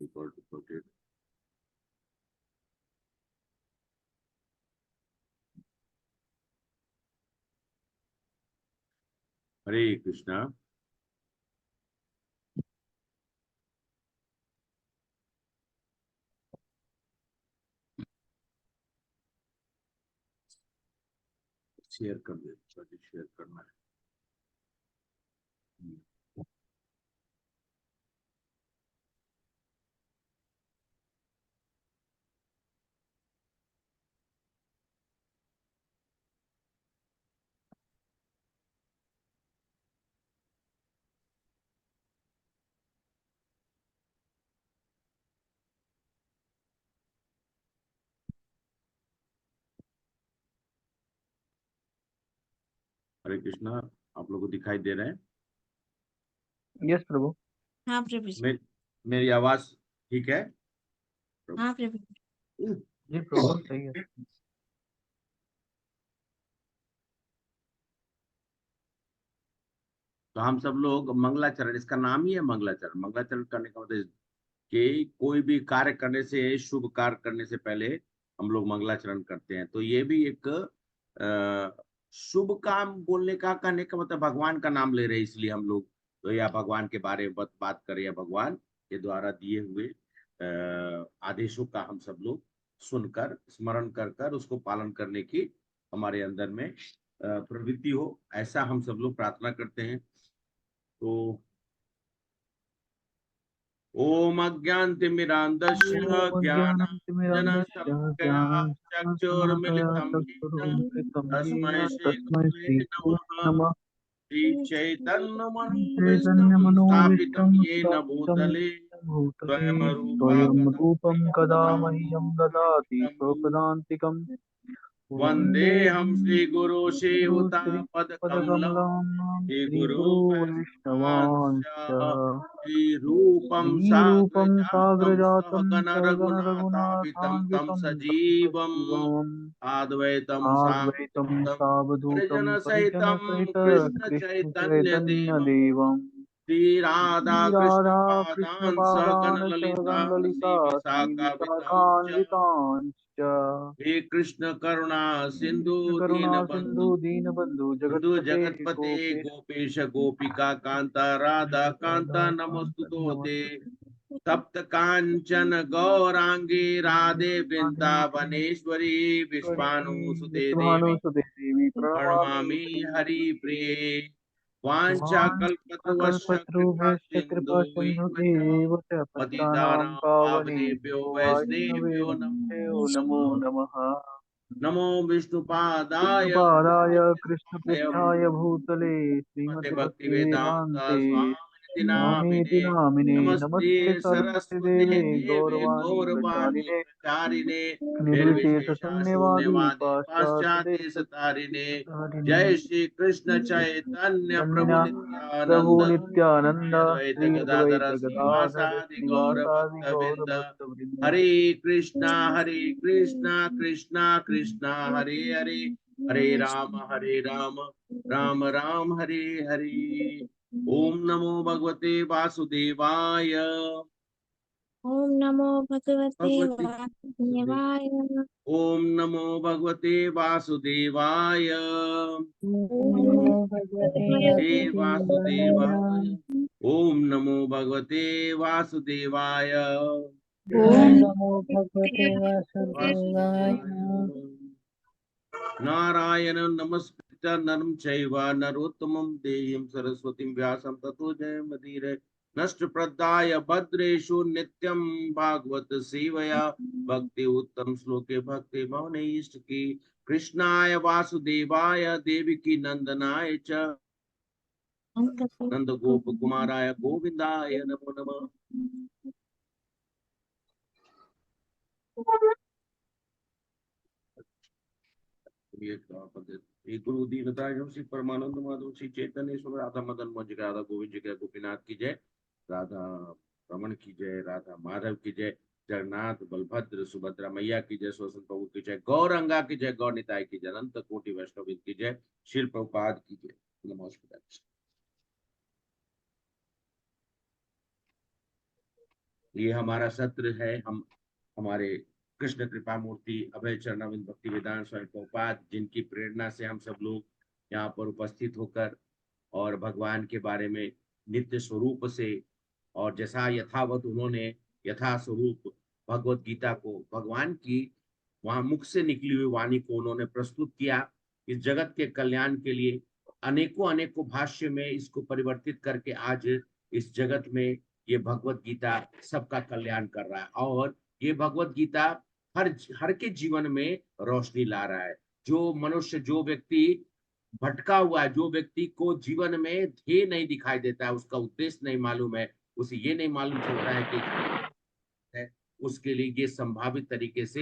Recorded. हरे Krishna. Share कर दे, share करना है। हरे कृष्णा, आप लोगों को दिखाई दे रहे हैं? यस प्रभु। हाँ प्रभु जी। मेरी आवाज ठीक है? हाँ प्रभु जी प्रभु सही है। तो हम सब लोग मंगलाचरण, इसका नाम ही है मंगलाचरण। मंगलाचरण करने का मतलब कि कोई भी कार्य करने से, शुभ कार्य करने से पहले हम लोग मंगलाचरण करते हैं। तो ये भी एक शुभ काम बोलने का, कहने का मतलब भगवान का नाम ले रहे हैं, इसलिए हम लोग तो या भगवान के बारे में बात करें, या भगवान के द्वारा दिए हुए आदेशों का हम सब लोग सुनकर, स्मरण कर कर उसको पालन करने की हमारे अंदर में प्रवृत्ति हो, ऐसा हम सब लोग प्रार्थना करते हैं। तो ओम अज्ञानतिमिरान्धस्य ज्ञानाञ्जनशलाकया चक्षुर्मिलितं येन तस्मै श्री गुरवे नमः। श्रीचैतन्यमनोभीष्टं स्थापितं येन भूतले स्वयं रूपं कदा मह्यं ददाति स्वपदान्तिकम्। वन्देऽहं श्रीगुरो श्रीयुतापदकमलं श्रीगुरो वैष्णवांश्च श्रीरूपं साग्रजातं सहगण रघुनाथान्वितं तं सजीवम् अद्वैतं सावधूतं परिजनसहितं परिजनसहित कृष्ण कृष्ण चैतन्य चैतन्य देवं देवम् श्रीराधा श्रीराधा कृष्ण कृष्ण पादान् सहगण पादान ललिता सहगण ललिता श्रीविशाखान्वितांश्च श्रीविशाखान्वितांश्च हे कृष्ण करुणा सिंधु कृष्ण करुणा दीनबंधु सिंधु दीनबंधु बंधु जगत्पते जगतपते गोपेश गोपेश गोपिका कांता राधा कांता राधा नमोस्तुते। नमस्ते। तप्त कांचन गौरांगी राधे वृंदावनेश्वरी विश्वानुसुते देवी विश्वानुसुते देवी प्रणमामि प्रणमामि हरि प्रिये। वाञ्छाकल्पतरुश्च कृपा वाञ्छाकल्पतरुभ्यश्च कृपा सिन्धुभ्यश्च सिन्धुभ्येव च पतितानां पतितानां पावनेभ्यो पावनेभ्यो वैष्णवेभ्यो वैष्णवेभ्यो नमो नमः। नमः। नमो विष्णुपादाय विष्णुपादाय कृष्णप्रेष्ठाय कृष्णपृष्ठाय भूतले श्रीमते श्रीमते भक्तिवेदांत भक्तिवेदान्ते स्वामिनिति स्वामीति नामिने नामिने नमस्ते नमस्ते सरस्वते सरस्वतीदेवे देवे गौरवाणी गौरवाणी प्रचारिणे प्रचारिणे निर्विशेष निर्विशेषा शून्यवादी शून्यवादी पाश्चात्य पाश्चात्य देश सतारिणे। तारिणे जय श्री कृष्ण चैतन्य प्रभु कन्या प्रभु नित्यानंद नित्यानंद श्री अद्वैत श्री गदाधर अद्वैत गदाधर श्रीवासादि गौर श्रीवासादि भक्त गौर वृंद। भक्त वृंद। हरे कृष्णा कृष्णा कृष्णा हरे हरे, हरे राम राम राम हरे हरे। ओम नमो भगवते वासुदेवाय। ओम नमो भगवते भगवते वासुदेवाय। ओम नमो भगवते वासुदेवाय। ओम नमो भगवते हे वासुदेवाय। वासुदेवाय। ओम नमो भगवते वासुदेवाय। ओम नमो भगवते वासुदेवाय। वासुदेवाय। नारायण नमस्कृत्य नरं चैव नरोत्तमं देवीं सरस्वतीं व्यासं ततो जयमुदीरये। नष्ट प्रदाय भद्रेषु नित्यं भागवत सेवया भक्ति उत्तम श्लोके भक्ति मौने इष्ट की। कृष्णाय वासुदेवाय देवकी नंदनाय च नंद गोप कुमाराय गोविंदाय नमो नमः। एक गुरु दीनताय श्री परमानंद माधव श्री चैतन्य ईश्वर राधा मदन मोहन राधा गोविंद जी, गोपीनाथ की जय, राधा रमन की जय, राधा माधव की जय, जगन्नाथ बलभद्र सुभद्रा मैया की जय, स्वसन प्रभु की जय, गौरंगा की जय, गौर निताय की जय, अनंत कोटि वैष्णव की जय, शिल प्रभुपाद की जय। नमस्कार। ये हमारा सत्र है। हम हमारे कृष्ण कृपा मूर्ति अभय चरणारविंद भक्ति वेदांत स्वामी प्रभुपाद, जिनकी प्रेरणा से हम सब लोग यहाँ पर उपस्थित होकर और भगवान के बारे में नित्य स्वरूप से और जैसा यथावत उन्होंने यथा स्वरूप भगवत गीता को, भगवान की वहां मुख से निकली हुई वाणी को उन्होंने प्रस्तुत किया इस जगत के कल्याण के लिए। अनेकों अनेकों भाष्य में इसको परिवर्तित करके आज इस जगत में ये भगवत गीता सबका कल्याण कर रहा है। और ये भगवत गीता हर हर के जीवन में रोशनी ला रहा है। जो मनुष्य, जो व्यक्ति भटका हुआ है, जो व्यक्ति को जीवन में ध्येय नहीं दिखाई देता है, उसका उद्देश्य नहीं मालूम है, उसे ये नहीं मालूम चलता है कि है, उसके लिए ये संभावित तरीके से,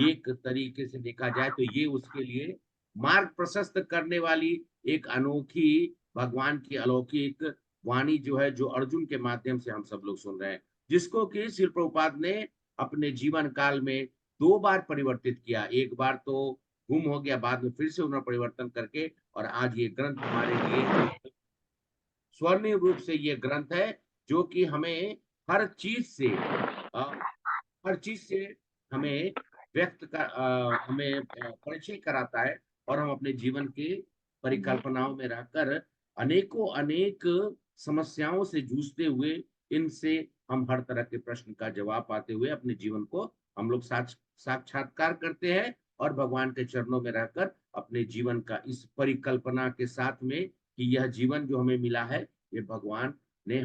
एक तरीके से देखा जाए तो ये उसके लिए मार्ग प्रशस्त करने वाली एक अनोखी भगवान की अलौकिक वाणी जो है, जो अर्जुन के माध्यम से हम सब लोग सुन रहे हैं, जिसको कि श्रील प्रभुपाद ने अपने जीवन काल में 2 बार परिवर्तित किया। एक बार तो गुम हो गया, बाद में फिर से उन्होंने परिवर्तन करके, और आज ये ग्रंथ हमारे लिए स्वर्णिम रूप से ये ग्रंथ है, जो कि हमें हर चीज से हर चीज से हमें हमें परिचय कराता है। और हम अपने जीवन के परिकल्पनाओं में रहकर अनेकों अनेक समस्याओं से जूझते हुए, इनसे हम हर तरह के प्रश्न का जवाब पाते हुए अपने जीवन को हम लोग साक्षात्कार करते हैं। और भगवान के चरणों में रहकर अपने जीवन का इस परिकल्पना के साथ में कि यह जीवन जो हमें मिला है, ये भगवान ने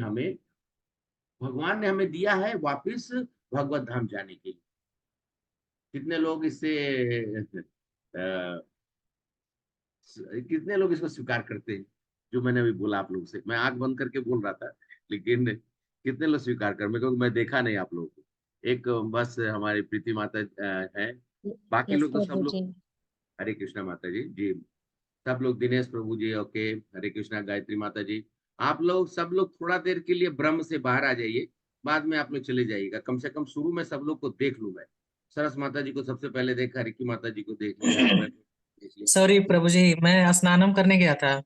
हमें दिया है वापिस भगवत धाम जाने के लिए। कितने लोग इससे कितने लोग इसको स्वीकार करते हैं? जो मैंने अभी बोला आप लोगों से, मैं आंख बंद करके बोल रहा था, लेकिन कितने लोग स्वीकार कर, मैं, क्योंकि मैं देखा नहीं आप लोगों को। एक बस हमारी प्रीति माता है, बाकी यस लोग तो सब प्रभु लोग। जी। हरे कृष्णा माता जी, जी सब लोग, दिनेश प्रभु जी, ओके, हरे कृष्णा, गायत्री माता जी, आप लोग सब लोग थोड़ा देर के लिए ब्रह्म से बाहर आ जाइए, बाद में आप लोग चले जाइएगा। कम से कम शुरू में सब लोग को देख लूं मैं। सरस माता जी को सबसे पहले देखा, रिकी माता जी को देख लिया, अभय देख लिया। सॉरी प्रभु जी, मैं स्नानम करने गया था।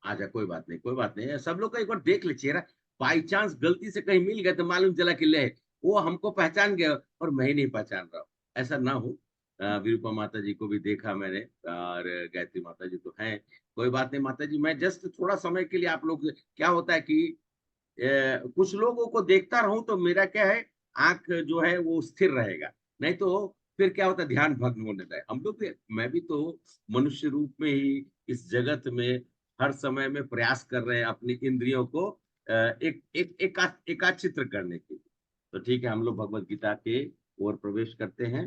आजा, कोई बात नहीं, कोई बात नहीं, सब लोग को एक बार देख ले चेहरा। बाई चांस गलती से कहीं मिल गया तो मालूम चला कि ले वो हमको पहचान गया और मैं ही नहीं पहचान रहा हूँ, ऐसा ना हो। विरूपा माता जी को भी देखा मैंने, और गायत्री माता जी तो हैं। कोई बात नहीं माता जी, मैं जस्ट थोड़ा समय के लिए आप लोग, क्या होता है कि कुछ लोगों को देखता रहूं तो मेरा क्या है, आंख जो है वो स्थिर रहेगा, नहीं तो फिर क्या होता है, ध्यान भंग होने लगे। हम लोग भी, मैं भी तो मनुष्य रूप में ही इस जगत में हर समय में प्रयास कर रहे हैं अपनी इंद्रियों को एकाचित्र करने के लिए। तो ठीक है, हम लोग भगवत गीता के ओर प्रवेश करते हैं।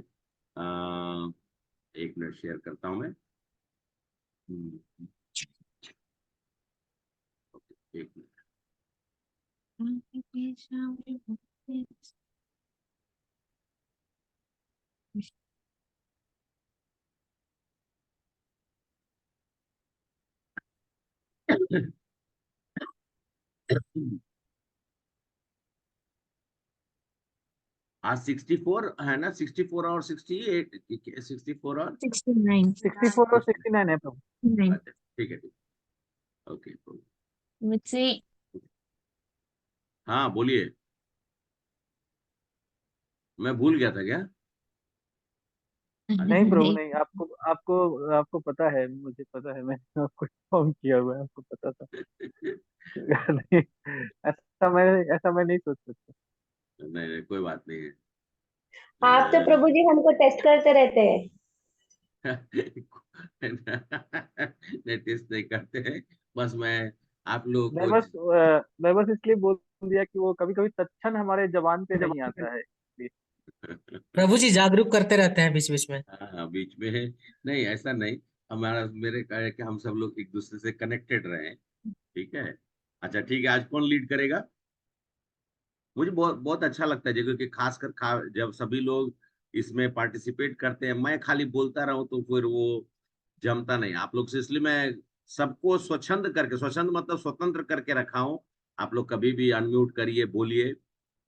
1 मिनट शेयर करता हूं मैं। एक मिनट। आज 64 है ना, 64 और 68, 64 और 69 64 और 69 है प्रभु। 69 अच्छा, ठीक है, ठीक, ओके। मुझसे हाँ बोलिए, मैं भूल गया था क्या? नहीं प्रभु नहीं। नहीं, आपको आपको आपको पता है, मुझे पता है, मैंने आपको फोन किया हुआ है, आपको पता था। नहीं, ऐसा मैं नहीं सोच सकता। नहीं नहीं, कोई बात नहीं आप तो है। प्रभु जी हमको टेस्ट करते रहते हैं। नहीं, टेस्ट नहीं करते हैं, बस मैं आप लोगों मैं को बस मैं बस इसलिए बोल दिया कि वो कभी कभी तत्क्षण हमारे जबान पे नहीं आता है, इसलिए। प्रभु जी जागरूक करते रहते हैं बीच बीच में। हाँ हाँ, बीच में है। नहीं ऐसा नहीं, हमारा मेरे कहा है कि हम सब लोग एक दूसरे से कनेक्टेड रहे, ठीक है। अच्छा ठीक है, आज कौन लीड करेगा? मुझे बहुत बहुत अच्छा लगता है जी, क्योंकि खासकर जब सभी लोग इसमें पार्टिसिपेट करते हैं, मैं खाली बोलता रहूं तो फिर वो जमता नहीं आप लोग से। इसलिए मैं सबको स्वच्छंद करके, स्वच्छंद मतलब स्वतंत्र करके रखा हूं। आप लोग कभी भी अनम्यूट करिए, बोलिए,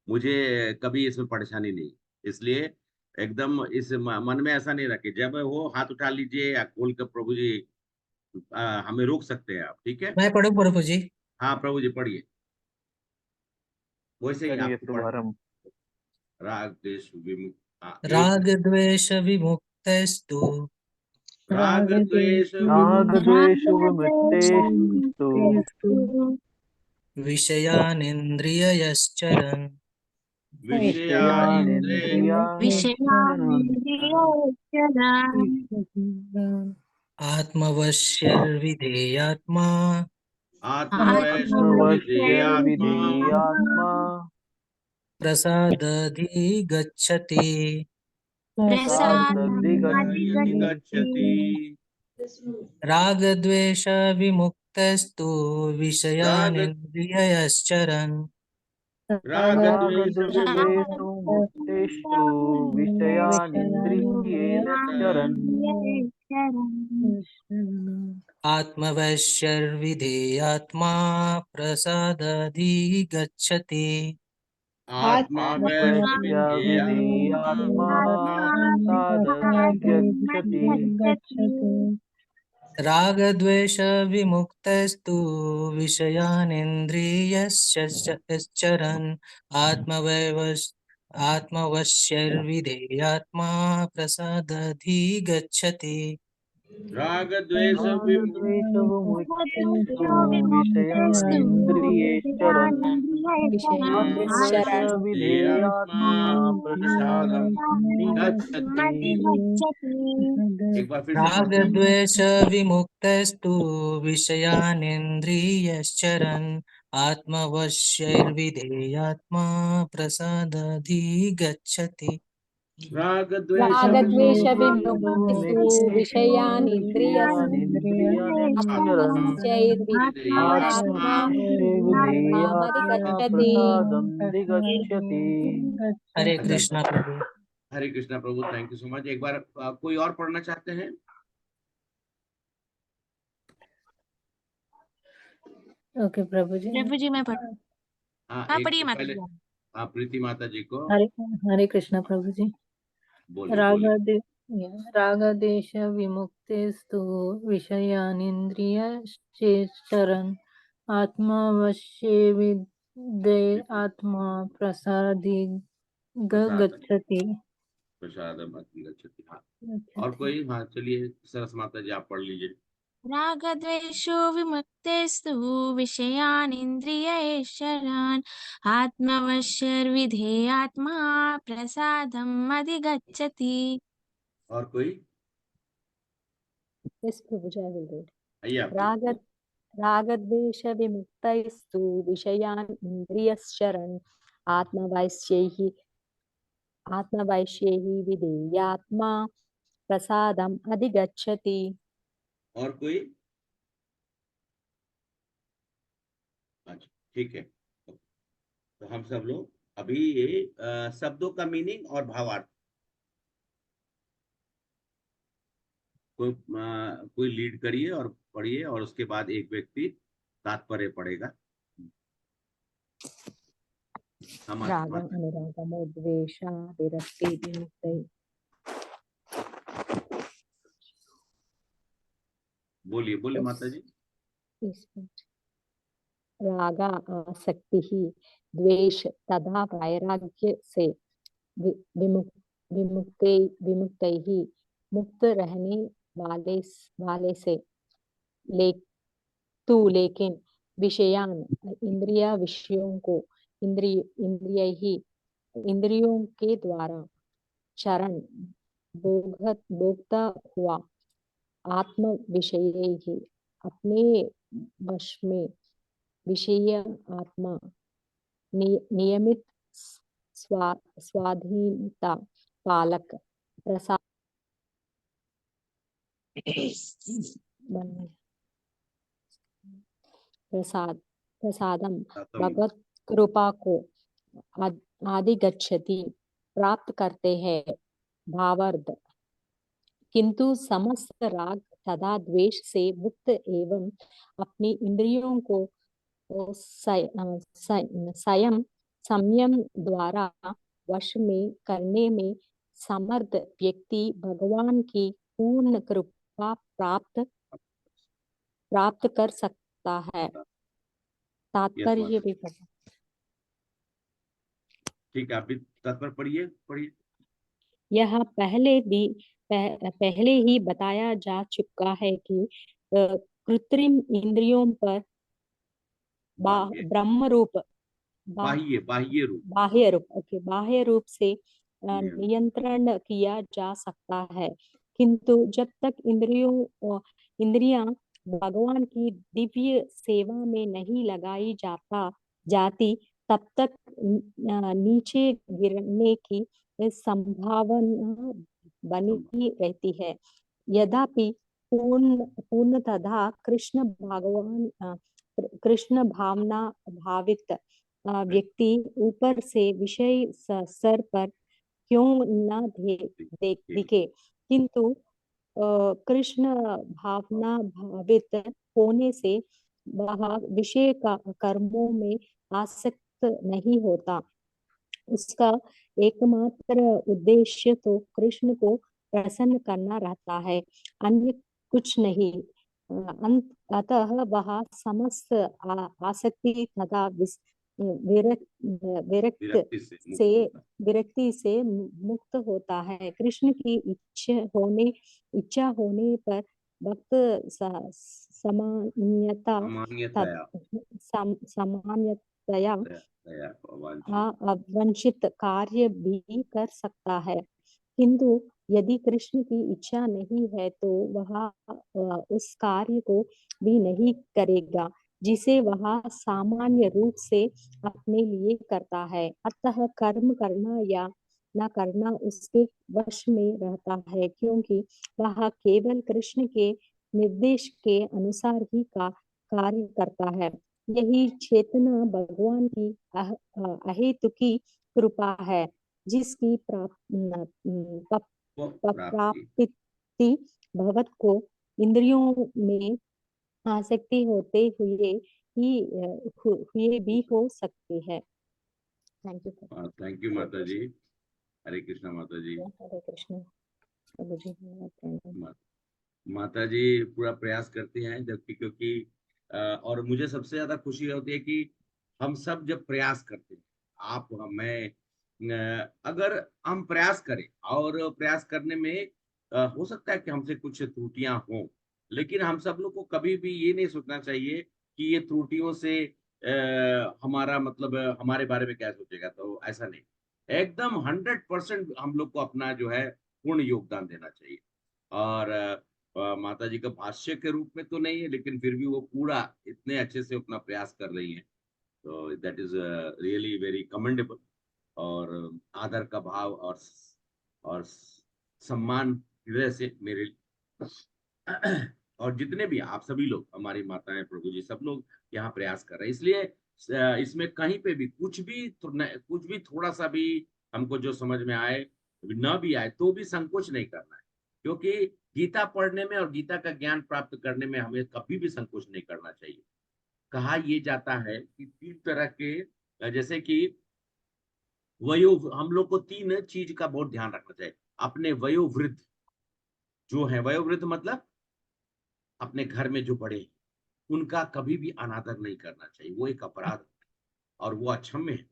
मुझे कभी इसमें परेशानी नहीं। इसलिए एकदम इस मन में ऐसा नहीं रखे, जब हो हाथ उठा लीजिए या खोल कर प्रभु जी हमें रोक सकते हैं आप, ठीक है। मैं पढ़ू प्रभु जी? हाँ प्रभु जी पढ़िए, वैसे ही करिए आपको पढ़। शुभारंभ। राग द्वेष विमुक्त, हाँ, राग द्वेष विमुक्तस्तु राग द्वेष राग द्वेष रागद्वेषविमुक्तेस्तु विषयानिन्द्रिययश्चरन् विषयानिन्द्रियाणि आत्मवश्यर्विधेयात्मा आत्मवैश्विधेयात्मा आत्मवश्यविधेयात्मा प्रसादधिगच्छति प्रसादधिगच्छति। गच्छति। रागद्वेष विमुक्तस्तु राग विषयानिन्द्रिययश्चरन् राग द्वेष रागद्वेषविमुक्तेषु विषयानिन्द्रियैश्चरन् आत्मवश्यर्विधेयात्मा प्रसादधिगच्छति आत्मवश्यविधेयात्मा प्रसादधिगच्छति। रागद्वेष विमुक्तस्तु विषयानिन्द्रियश्चरन् आत्मवश्यर्विधेयात्मा प्रसादधिगच्छति राग द्वेष रागद्वेषविमुक्तेषु विषयानिन्द्रियैश्चरन् आत्मवश्यविधेयात्मा प्रसादधिगच्छति। एक बार फिर से पढ़ते हैं। रागद्वेष विमुक्तस्तु विषयानिन्द्रियश्चरन् आत्मवश्यैर्विधेयात्मा प्रसादधिगच्छति राग द्वेष रागद्वेषविमुक्तिस्तु विषयानिन्द्रियैश्चरन् आत्मवश्यविधेयात्मा आत्मवश्यविधेयात्मामधिगच्छति। प्रसादधिगच्छति। हरे कृष्णा प्रभु। हरे कृष्णा प्रभु, थैंक यू सो मच। एक बार कोई और पढ़ना चाहते हैं? ओके प्रभु जी मैं पढ़ हाँ, हाँ एक पढ़िए तो माता पहले जी। हाँ, प्रीति माता जी को हरे हरे कृष्णा प्रभु जी बोलिए बोलिए। रागदेश विमुक्तेस्तु विषयानिन्द्रियश्चरन् आत्मवश्येविद्धे आत्मा प्रसादिगच्छति। गच्छति। हाँ, और कोई? हाँ, चलिए सरस माता जी आप पढ़ लीजिए। रागद्वेषो विमुक्तेस्तु विषयानिन्द्रियैश्चरान् आत्मवश्यर्विधेयात्मा प्रसादम् अधिगच्छति। और कोई? Yes, Prabhuji, I will read. आइए आप। रागद्वेषविमुक्तैस्तु विषयान् इन्द्रियश्चरन् आत्मवैश्यैः विधेयात्मा प्रसादम् अधिगच्छति। और कोई? अच्छा, ठीक है। तो हम सब लोग अभी ये शब्दों का मीनिंग और भावार्थ कोई लीड करिए और पढ़िए, और उसके बाद एक व्यक्ति तात्पर्य पढ़ेगा। रागम् अनुरागमो द्वेषादिरस्ति विमुक्तैः। बोलिए बोलिए माता जी। राग आसक्ति ही द्वेष तथा वैराग्य से विमुक्त ही मुक्त रहने वाले से लेकिन विषयान विषयों को इंद्रियों के द्वारा चरण भोगता हुआ आत्म विषय ही अपने वश में विषय आत्मा नियमित स्वाधीनता पालक प्रसादम भगवत कृपा को अधिगच्छति प्राप्त करते हैं। भावार्थ किंतु समस्त राग तथा द्वेष से मुक्त एवं अपनी इंद्रियों को संयम द्वारा वश में करने में समर्थ व्यक्ति भगवान की पूर्ण कृपा प्राप्त कर सकता है। तात्पर्य भी पढ़ा। ठीक है, अभी तात्पर्य पढ़िए पढ़िए। यह पहले ही बताया जा चुका है कि कृत्रिम इंद्रियों पर बाह्य ब्रह्म रूप बाह्य बाह्य रूप बाह्य रूप ओके बाह्य रूप से नियंत्रण। नियंत्रण किया जा सकता है, किंतु जब तक इंद्रियां भगवान की दिव्य सेवा में नहीं लगाई जाती, तब तक नीचे गिरने की संभावना बनी रहती है। यद्यपि पूर्णतः कृष्ण भावना भावित व्यक्ति ऊपर से विषय सर पर क्यों न दिखे, किंतु कृष्ण भावना भावित होने से वह विषय कर्मों में आसक्त नहीं होता। उसका एकमात्र उद्देश्य तो कृष्ण को प्रसन्न करना रहता है, अन्य कुछ नहीं। अतः वह समस्त आसक्ति तथा विरक्ति से मुक्त से होता है। विरक्ति से मुक्त होता है। कृष्ण की इच्छा होने पर भक्त सामान्यता सामान्यतया सामान्यतया दया वांछित अवंचित कार्य भी कर सकता है, किंतु यदि कृष्ण की इच्छा नहीं है तो वह उस कार्य को भी नहीं करेगा जिसे वह सामान्य रूप से अपने लिए करता है। अतः कर्म करना या न करना उसके वश में रहता है, क्योंकि वह केवल कृष्ण के निर्देश के अनुसार ही का कार्य करता है। यही चेतना भगवान की अहेतुकी कृपा है, जिसकी प्राप्ति प्राप्ति भगत को इंद्रियों में आसक्ति होते हुए भी हो सकती है। Thank you. थैंक यू माता जी। हरे कृष्णा माता जी। हरे कृष्ण। प्रभु जी माता जी पूरा प्रयास करती हैं, जबकि क्योंकि और मुझे सबसे ज्यादा खुशी होती है कि हम सब जब प्रयास करते हैं, आप मैं अगर हम प्रयास करें और प्रयास करने में हो सकता है कि हमसे कुछ त्रुटियां हों, लेकिन हम सब लोग को कभी भी ये नहीं सोचना चाहिए कि ये त्रुटियों से हमारा मतलब हमारे बारे में क्या सोचेगा, तो ऐसा नहीं। एकदम 100% हम लोग को अपना जो है पूर्ण योगदान देना चाहिए। और माता जी का भाष्य के रूप में तो नहीं है, लेकिन फिर भी वो पूरा इतने अच्छे से अपना प्रयास कर रही हैं, तो that is really very commendable. और आदर का भाव और सम्मान हृदय से मेरे और जितने भी आप सभी लोग, हमारी माताएं, प्रभु जी, सब लोग यहाँ प्रयास कर रहे हैं। इसलिए इसमें कहीं पे भी कुछ भी थोड़ा सा भी हमको जो समझ में आए, न भी आए, तो भी संकोच नहीं करना है, क्योंकि गीता पढ़ने में और गीता का ज्ञान प्राप्त करने में हमें कभी भी संकोच नहीं करना चाहिए। कहा यह जाता है कि 3 तरह के, जैसे कि हम लोग को 3 चीज का बहुत ध्यान रखना चाहिए। अपने वयोवृद्ध जो है, वयोवृद्ध मतलब अपने घर में जो बड़े हैं, उनका कभी भी अनादर नहीं करना चाहिए, वो एक अपराध है और वो अक्षम्य है।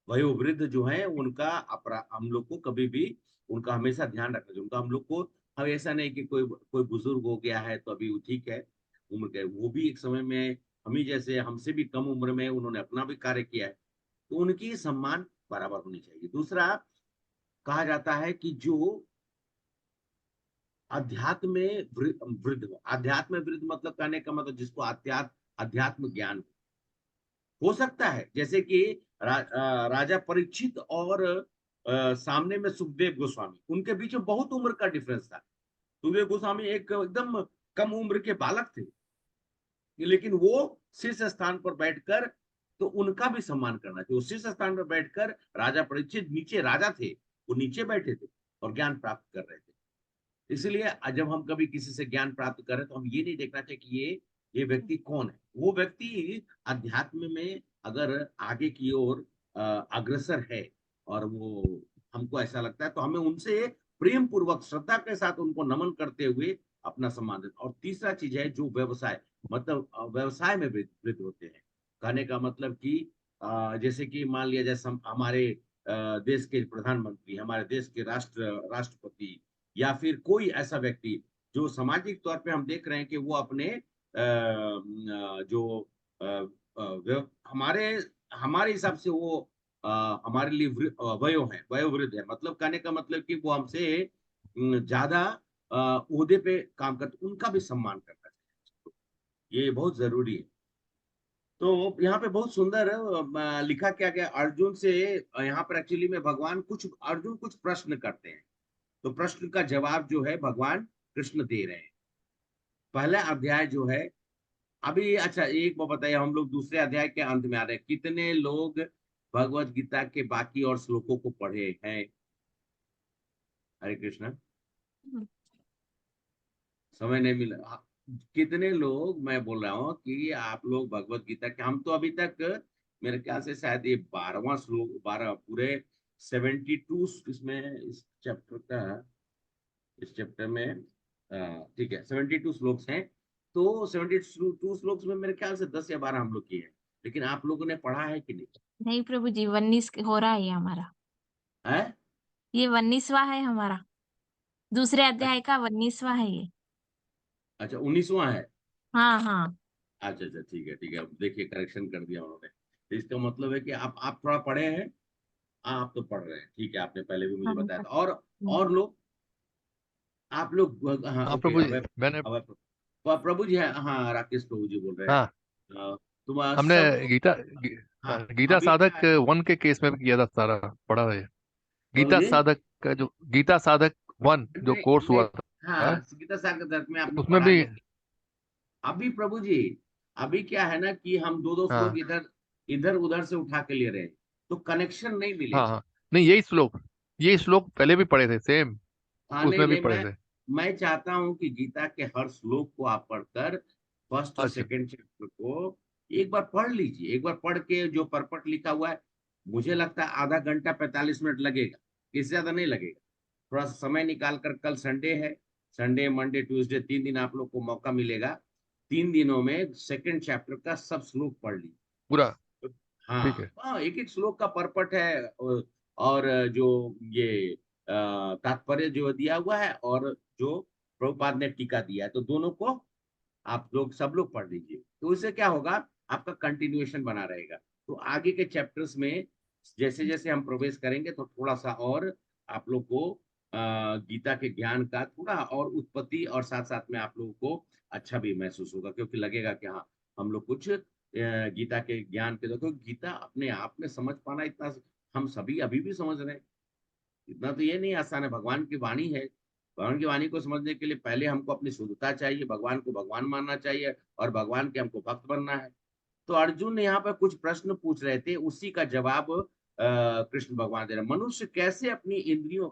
वयोवृद्ध जो है उनका अपराध हम लोग को कभी भी उनका हमेशा ध्यान रखना चाहिए। उनका हम लोग को हम ऐसा नहीं कि कोई बुजुर्ग हो गया है तो अभी वो ठीक है, उम्र के वो भी एक समय में हम ही जैसे हमसे भी कम उम्र में उन्होंने अपना भी कार्य किया है, तो उनकी सम्मान बराबर होनी चाहिए। दूसरा, कहा जाता है कि जो अध्यात्म में वृद्ध मतलब कहने का मतलब जिसको अध्यात्म ज्ञान हो सकता है, जैसे कि राजा परीक्षित और सामने में सुखदेव गोस्वामी, उनके बीच में बहुत उम्र का डिफरेंस था। सुखदेव गोस्वामी एक एकदम कम उम्र के बालक थे, लेकिन वो शीर्ष स्थान पर बैठकर, तो उनका भी सम्मान करना चाहिए। वो शीर्ष स्थान पर बैठकर, राजा परीक्षित नीचे राजा थे, वो नीचे बैठे थे और ज्ञान प्राप्त कर रहे थे। इसलिए जब हम कभी किसी से ज्ञान प्राप्त करें तो हम ये नहीं देखना चाहिए कि ये व्यक्ति कौन है। वो व्यक्ति अध्यात्म में अगर आगे की ओर अग्रसर है और वो हमको ऐसा लगता है, तो हमें उनसे प्रेम पूर्वक श्रद्धा के साथ उनको नमन करते हुए अपना सम्मान देना। और तीसरा चीज है जो व्यवसाय, मतलब व्यवसाय में वृद्ध होते हैं, कहने का मतलब कि जैसे कि मान लिया जैसे हमारे देश के प्रधानमंत्री, हमारे देश के राष्ट्रपति, या फिर कोई ऐसा व्यक्ति जो सामाजिक तौर पे हम देख रहे हैं कि वो अपने जो हमारे हमारे हिसाब से वो हमारे लिए वयोवृद्ध है, मतलब कहने का मतलब कि वो हमसे ज्यादा ओहदे पे काम करते, उनका भी सम्मान करना चाहिए, ये बहुत जरूरी है। तो यहाँ पे बहुत सुंदर लिखा क्या गया अर्जुन से, यहाँ पर एक्चुअली में अर्जुन कुछ प्रश्न करते हैं, तो प्रश्न का जवाब जो है भगवान कृष्ण दे रहे हैं। पहला अध्याय जो है अभी, अच्छा एक बात बताइए, हम लोग दूसरे अध्याय के अंत में आ रहे हैं, कितने लोग भगवत गीता के बाकी और श्लोकों को पढ़े हैं? हरे कृष्णा, समय नहीं मिला। कितने लोग, मैं बोल रहा हूँ कि आप लोग भगवत गीता के, हम तो अभी तक मेरे ख्याल से शायद ये 12वां श्लोक, 12 पूरे 72 इसमें इस चैप्टर में ठीक है 72 श्लोक हैं, तो 72 श्लोक में मेरे ख्याल से 10 या 12 हम लोग किए हैं, लेकिन आप लोगों ने पढ़ा है कि नहीं? नहीं प्रभु जी, 19 हो रहा है ये हमारा, है? ये 19वां है हमारा, दूसरे अध्याय का 19वां है ये। अच्छा 19वां है। हाँ हाँ। अच्छा अच्छा, ठीक है ठीक है, अब देखिए करेक्शन कर दिया उन्होंने, तो इसका मतलब है कि आप थोड़ा पढ़े हैं। आप तो पढ़ रहे हैं, ठीक है, आपने पहले भी मुझे हाँ, बताया था। और लोग, आप लोग, हाँ हाँ ओके, प्रभु जी, अभय, मैंने प्रभु जी है, हाँ राकेश प्रभु जी बोल रहे हैं। हाँ तुम हमने सब लोग, हाँ गीता अभी क्या साधक है 1 के केस में भी किया था, सारा पढ़ा है। प्रभु गीता जी? साधक का जो गीता साधक 1 जो नहीं कोर्स नहीं, हुआ था, हाँ गीता सागर दर्द में आपने उसमें पढ़ा है, भी। लेकिन अभी प्रभु जी, अभी क्या है ना कि हम दो श्लोक हाँ इधर इधर उधर से उठा के ले रहे हैं, तो कनेक्शन नहीं हाँ मिलेगा। हाँ, नहीं यही श्लोक पहले भी पढ़े थे, सेम हाँ नहीं उसमें भी नहीं, पढ़े थे। मैं चाहता हूं कि गीता के हर श्लोक को आप पढ़कर फर्स्ट और अच्छा सेकंड चैप्टर को एक बार पढ़ लीजिए, एक बार पढ़ के जो परपट लिखा हुआ है, मुझे लगता है आधा घंटा 45 मिनट लगेगा, इससे ज्यादा नहीं लगेगा। थोड़ा सा समय निकाल कर, कल संडे है, संडे मंडे ट्यूसडे 3 दिन आप लोग को मौका मिलेगा, 3 दिनों में सेकंड चैप्टर का सब श्लोक पढ़ लीजिए। पूरा, ठीक हाँ है। हाँ, एक एक श्लोक का परपट है, और जो ये तात्पर्य जो दिया हुआ है, और जो प्रभुपाद ने टीका दिया है, तो दोनों को आप लोग सब लोग पढ़ लीजिए, तो इससे क्या होगा, आपका कंटिन्यूएशन बना रहेगा। तो आगे के चैप्टर्स में जैसे जैसे हम प्रवेश करेंगे, तो थोड़ा सा और आप लोग को गीता के ज्ञान का थोड़ा और उत्पत्ति, और साथ साथ में आप लोगों को अच्छा भी महसूस होगा, क्योंकि लगेगा कि हाँ हम लोग कुछ गीता के ज्ञान के, देखो गीता अपने आप में समझ पाना इतना, हम सभी अभी भी समझ रहे हैं, इतना तो ये नहीं आसान है, भगवान की वाणी है। भगवान की वाणी को समझने के लिए पहले हमको अपनी शुद्धता चाहिए, भगवान को भगवान मानना चाहिए, और भगवान के हमको भक्त बनना है। तो अर्जुन ने यहाँ पर कुछ प्रश्न पूछ रहे थे, उसी का जवाब कृष्ण भगवान दे रहे। मनुष्य कैसे अपनी इंद्रियों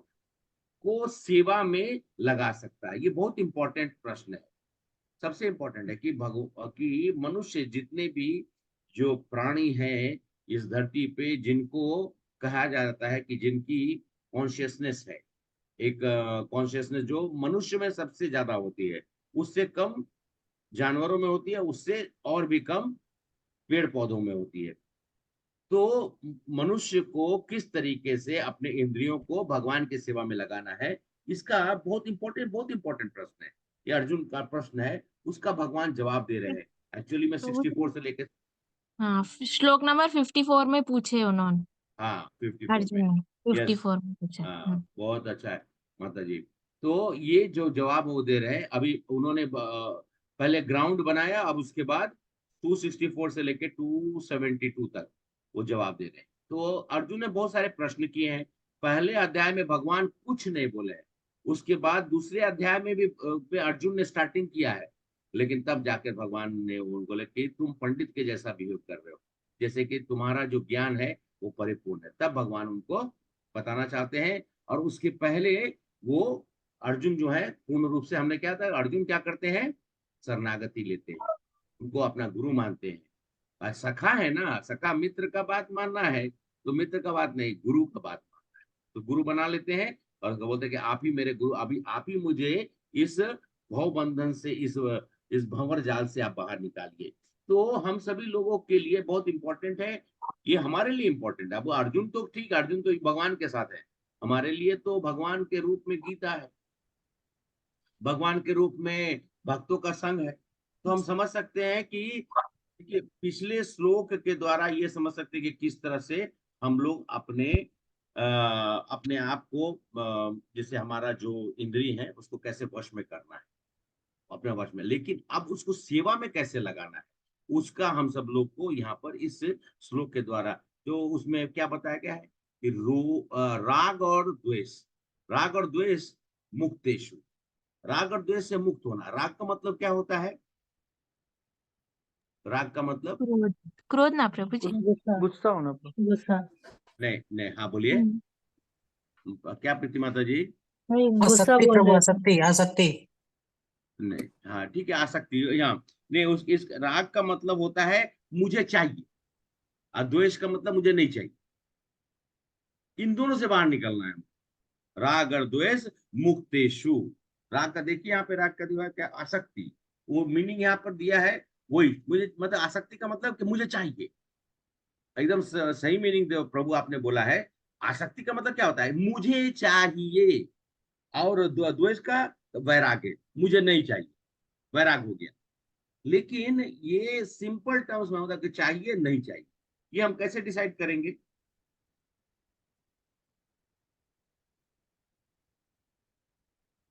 को सेवा में लगा सकता है, ये बहुत इंपॉर्टेंट प्रश्न है। सबसे इंपॉर्टेंट है कि मनुष्य जितने भी जो प्राणी हैं इस धरती पे, जिनको कहा जाता है कि जिनकी कॉन्शियसनेस है, एक कॉन्शियसनेस जो मनुष्य में सबसे ज्यादा होती है, उससे कम जानवरों में होती है, उससे और भी कम पेड़ पौधों में होती है। तो मनुष्य को किस तरीके से अपने इंद्रियों को भगवान की सेवा में लगाना है, इसका बहुत इंपॉर्टेंट प्रश्न है। ये अर्जुन का प्रश्न है, उसका भगवान जवाब दे रहे हैं। एक्चुअली में प्रभु 64 जी, से लेकर, हाँ श्लोक नंबर 54 में पूछे उन्होंने, हाँ 54 में, अर्जुन ने यस, 54 में पूछा। हाँ बहुत अच्छा है माता जी। तो ये जो जवाब वो दे रहे हैं, अभी उन्होंने पहले ग्राउंड बनाया, अब उसके बाद 264 से लेके 272 तक वो जवाब दे रहे हैं। तो अर्जुन ने बहुत सारे प्रश्न किए हैं। पहले अध्याय में भगवान कुछ नहीं बोले हैं, उसके बाद दूसरे अध्याय में भी अर्जुन ने स्टार्टिंग किया है, लेकिन तब जाकर भगवान ने उनको बोले कि तुम पंडित के जैसा बिहेव कर रहे हो, जैसे कि तुम्हारा जो ज्ञान है वो परिपूर्ण है, तब भगवान उनको बताना चाहते हैं। और उसके पहले वो अर्जुन जो है पूर्ण रूप से, हमने क्या था, अर्जुन क्या करते हैं, शरणागति लेते हैं, उनको अपना गुरु मानते हैं। और सखा है ना, सखा मित्र का बात मानना है, तो मित्र का बात नहीं, गुरु का बात मानना है, तो गुरु बना लेते हैं, और बोलते हैं कि आप ही मेरे गुरु, अभी आप ही मुझे इस भव बंधन से, इस भंवर जाल से आप बाहर निकालिए। तो हम सभी लोगों के लिए बहुत इंपॉर्टेंट है ये हमारे लिए इंपॉर्टेंट है। अब अर्जुन तो ठीक, अर्जुन तो भगवान के साथ है, हमारे लिए तो भगवान के रूप में गीता है, भगवान के रूप में भक्तों का संघ है। तो हम समझ सकते हैं कि पिछले श्लोक के द्वारा ये समझ सकते हैं कि किस तरह से हम लोग अपने आप को जैसे हमारा जो इंद्रिय है उसको कैसे वश में करना है, अपने वश में, लेकिन अब उसको सेवा में कैसे लगाना है उसका हम सब लोग को यहाँ पर इस श्लोक के द्वारा, जो उसमें क्या बताया गया है कि राग और द्वेष, राग और द्वेष मुक्तेषु, राग और द्वेष से मुक्त होना। राग का मतलब क्या होता है? राग का मतलब क्रोध, क्रोध ना प्रभु जी। गुस्सा गुस्सा होना प्रभु। गुस्सा नहीं नहीं, हाँ बोलिए, क्या प्रीति माता जी? नहीं, गुस्सा आसक्ति बोल प्रभु, रहे थे। आसक्ति, आसक्ति। नहीं, हाँ ठीक है, आसक्ति यहाँ नहीं, उस इस राग का मतलब होता है मुझे चाहिए, और द्वेष का मतलब मुझे नहीं चाहिए। इन दोनों से बाहर निकलना है। राग और द्वेष मुक्तेषु, राग का देखिए यहाँ पे, राग का दिया क्या, आसक्ति, वो मीनिंग यहाँ पर दिया है वही, मुझे मतलब आसक्ति का मतलब कि मुझे चाहिए, एकदम सही मीनिंग प्रभु आपने बोला है। आसक्ति का मतलब क्या होता है? मुझे चाहिए, और द्वेष का वैराग्य, मुझे नहीं चाहिए, वैराग हो गया। लेकिन ये सिंपल टर्म्स में होता है कि चाहिए नहीं चाहिए, ये हम कैसे डिसाइड करेंगे?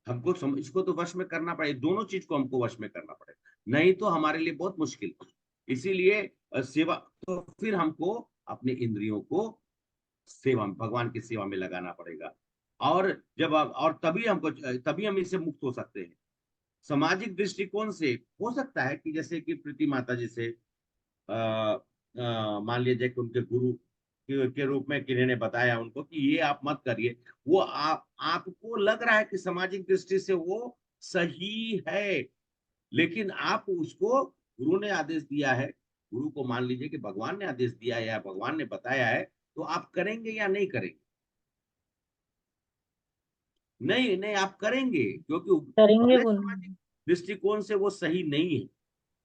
हमको इसको तो वश में करना पड़ेगा, दोनों चीज को हमको वश में करना पड़ेगा, नहीं तो हमारे लिए बहुत मुश्किल। इसीलिए सेवा, तो फिर हमको अपने इंद्रियों को सेवा में, भगवान की सेवा में लगाना पड़ेगा, और जब और तभी हम इससे मुक्त हो सकते हैं। सामाजिक दृष्टिकोण से हो सकता है कि जैसे कि प्रीति माता जी से मान लीजिए कि उनके गुरु के रूप में किन्हीं ने बताया उनको कि ये आप मत करिए, वो आपको लग रहा है कि सामाजिक दृष्टि से वो सही है, लेकिन आप उसको, गुरु ने आदेश दिया है, गुरु को मान लीजिए कि भगवान ने आदेश दिया है या भगवान ने बताया है, तो आप करेंगे या नहीं करेंगे? नहीं नहीं, आप करेंगे, क्योंकि करेंगे भले बोल सामाजिक दृष्टिकोण से वो सही नहीं है,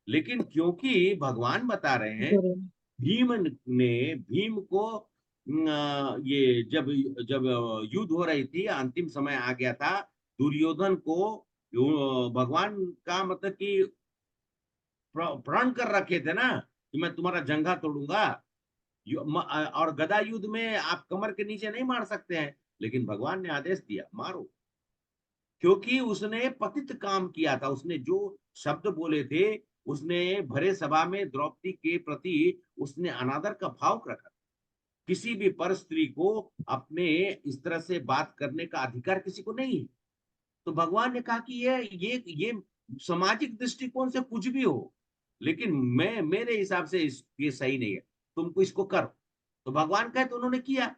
लेकिन क्योंकि भगवान बता रहे हैं, गुरु भीम को ये जब जब युद्ध हो रही थी, अंतिम समय आ गया था, दुर्योधन को भगवान का मतलब कि प्रण कर रखे थे ना कि मैं तुम्हारा जंघा तोड़ूंगा, और गदा युद्ध में आप कमर के नीचे नहीं मार सकते हैं, लेकिन भगवान ने आदेश दिया मारो, क्योंकि उसने पतित काम किया था, उसने जो शब्द बोले थे, उसने भरे सभा में द्रौपदी के प्रति उसने अनादर का भाव रखा। किसी भी पर स्त्री को अपने इस तरह से बात करने का अधिकार किसी को नहीं है। तो भगवान ने कहा कि ये सामाजिक दृष्टिकोण से कुछ भी हो, लेकिन मेरे हिसाब से ये सही नहीं है, तुमको इसको करो। तो भगवान कहे तो उन्होंने किया।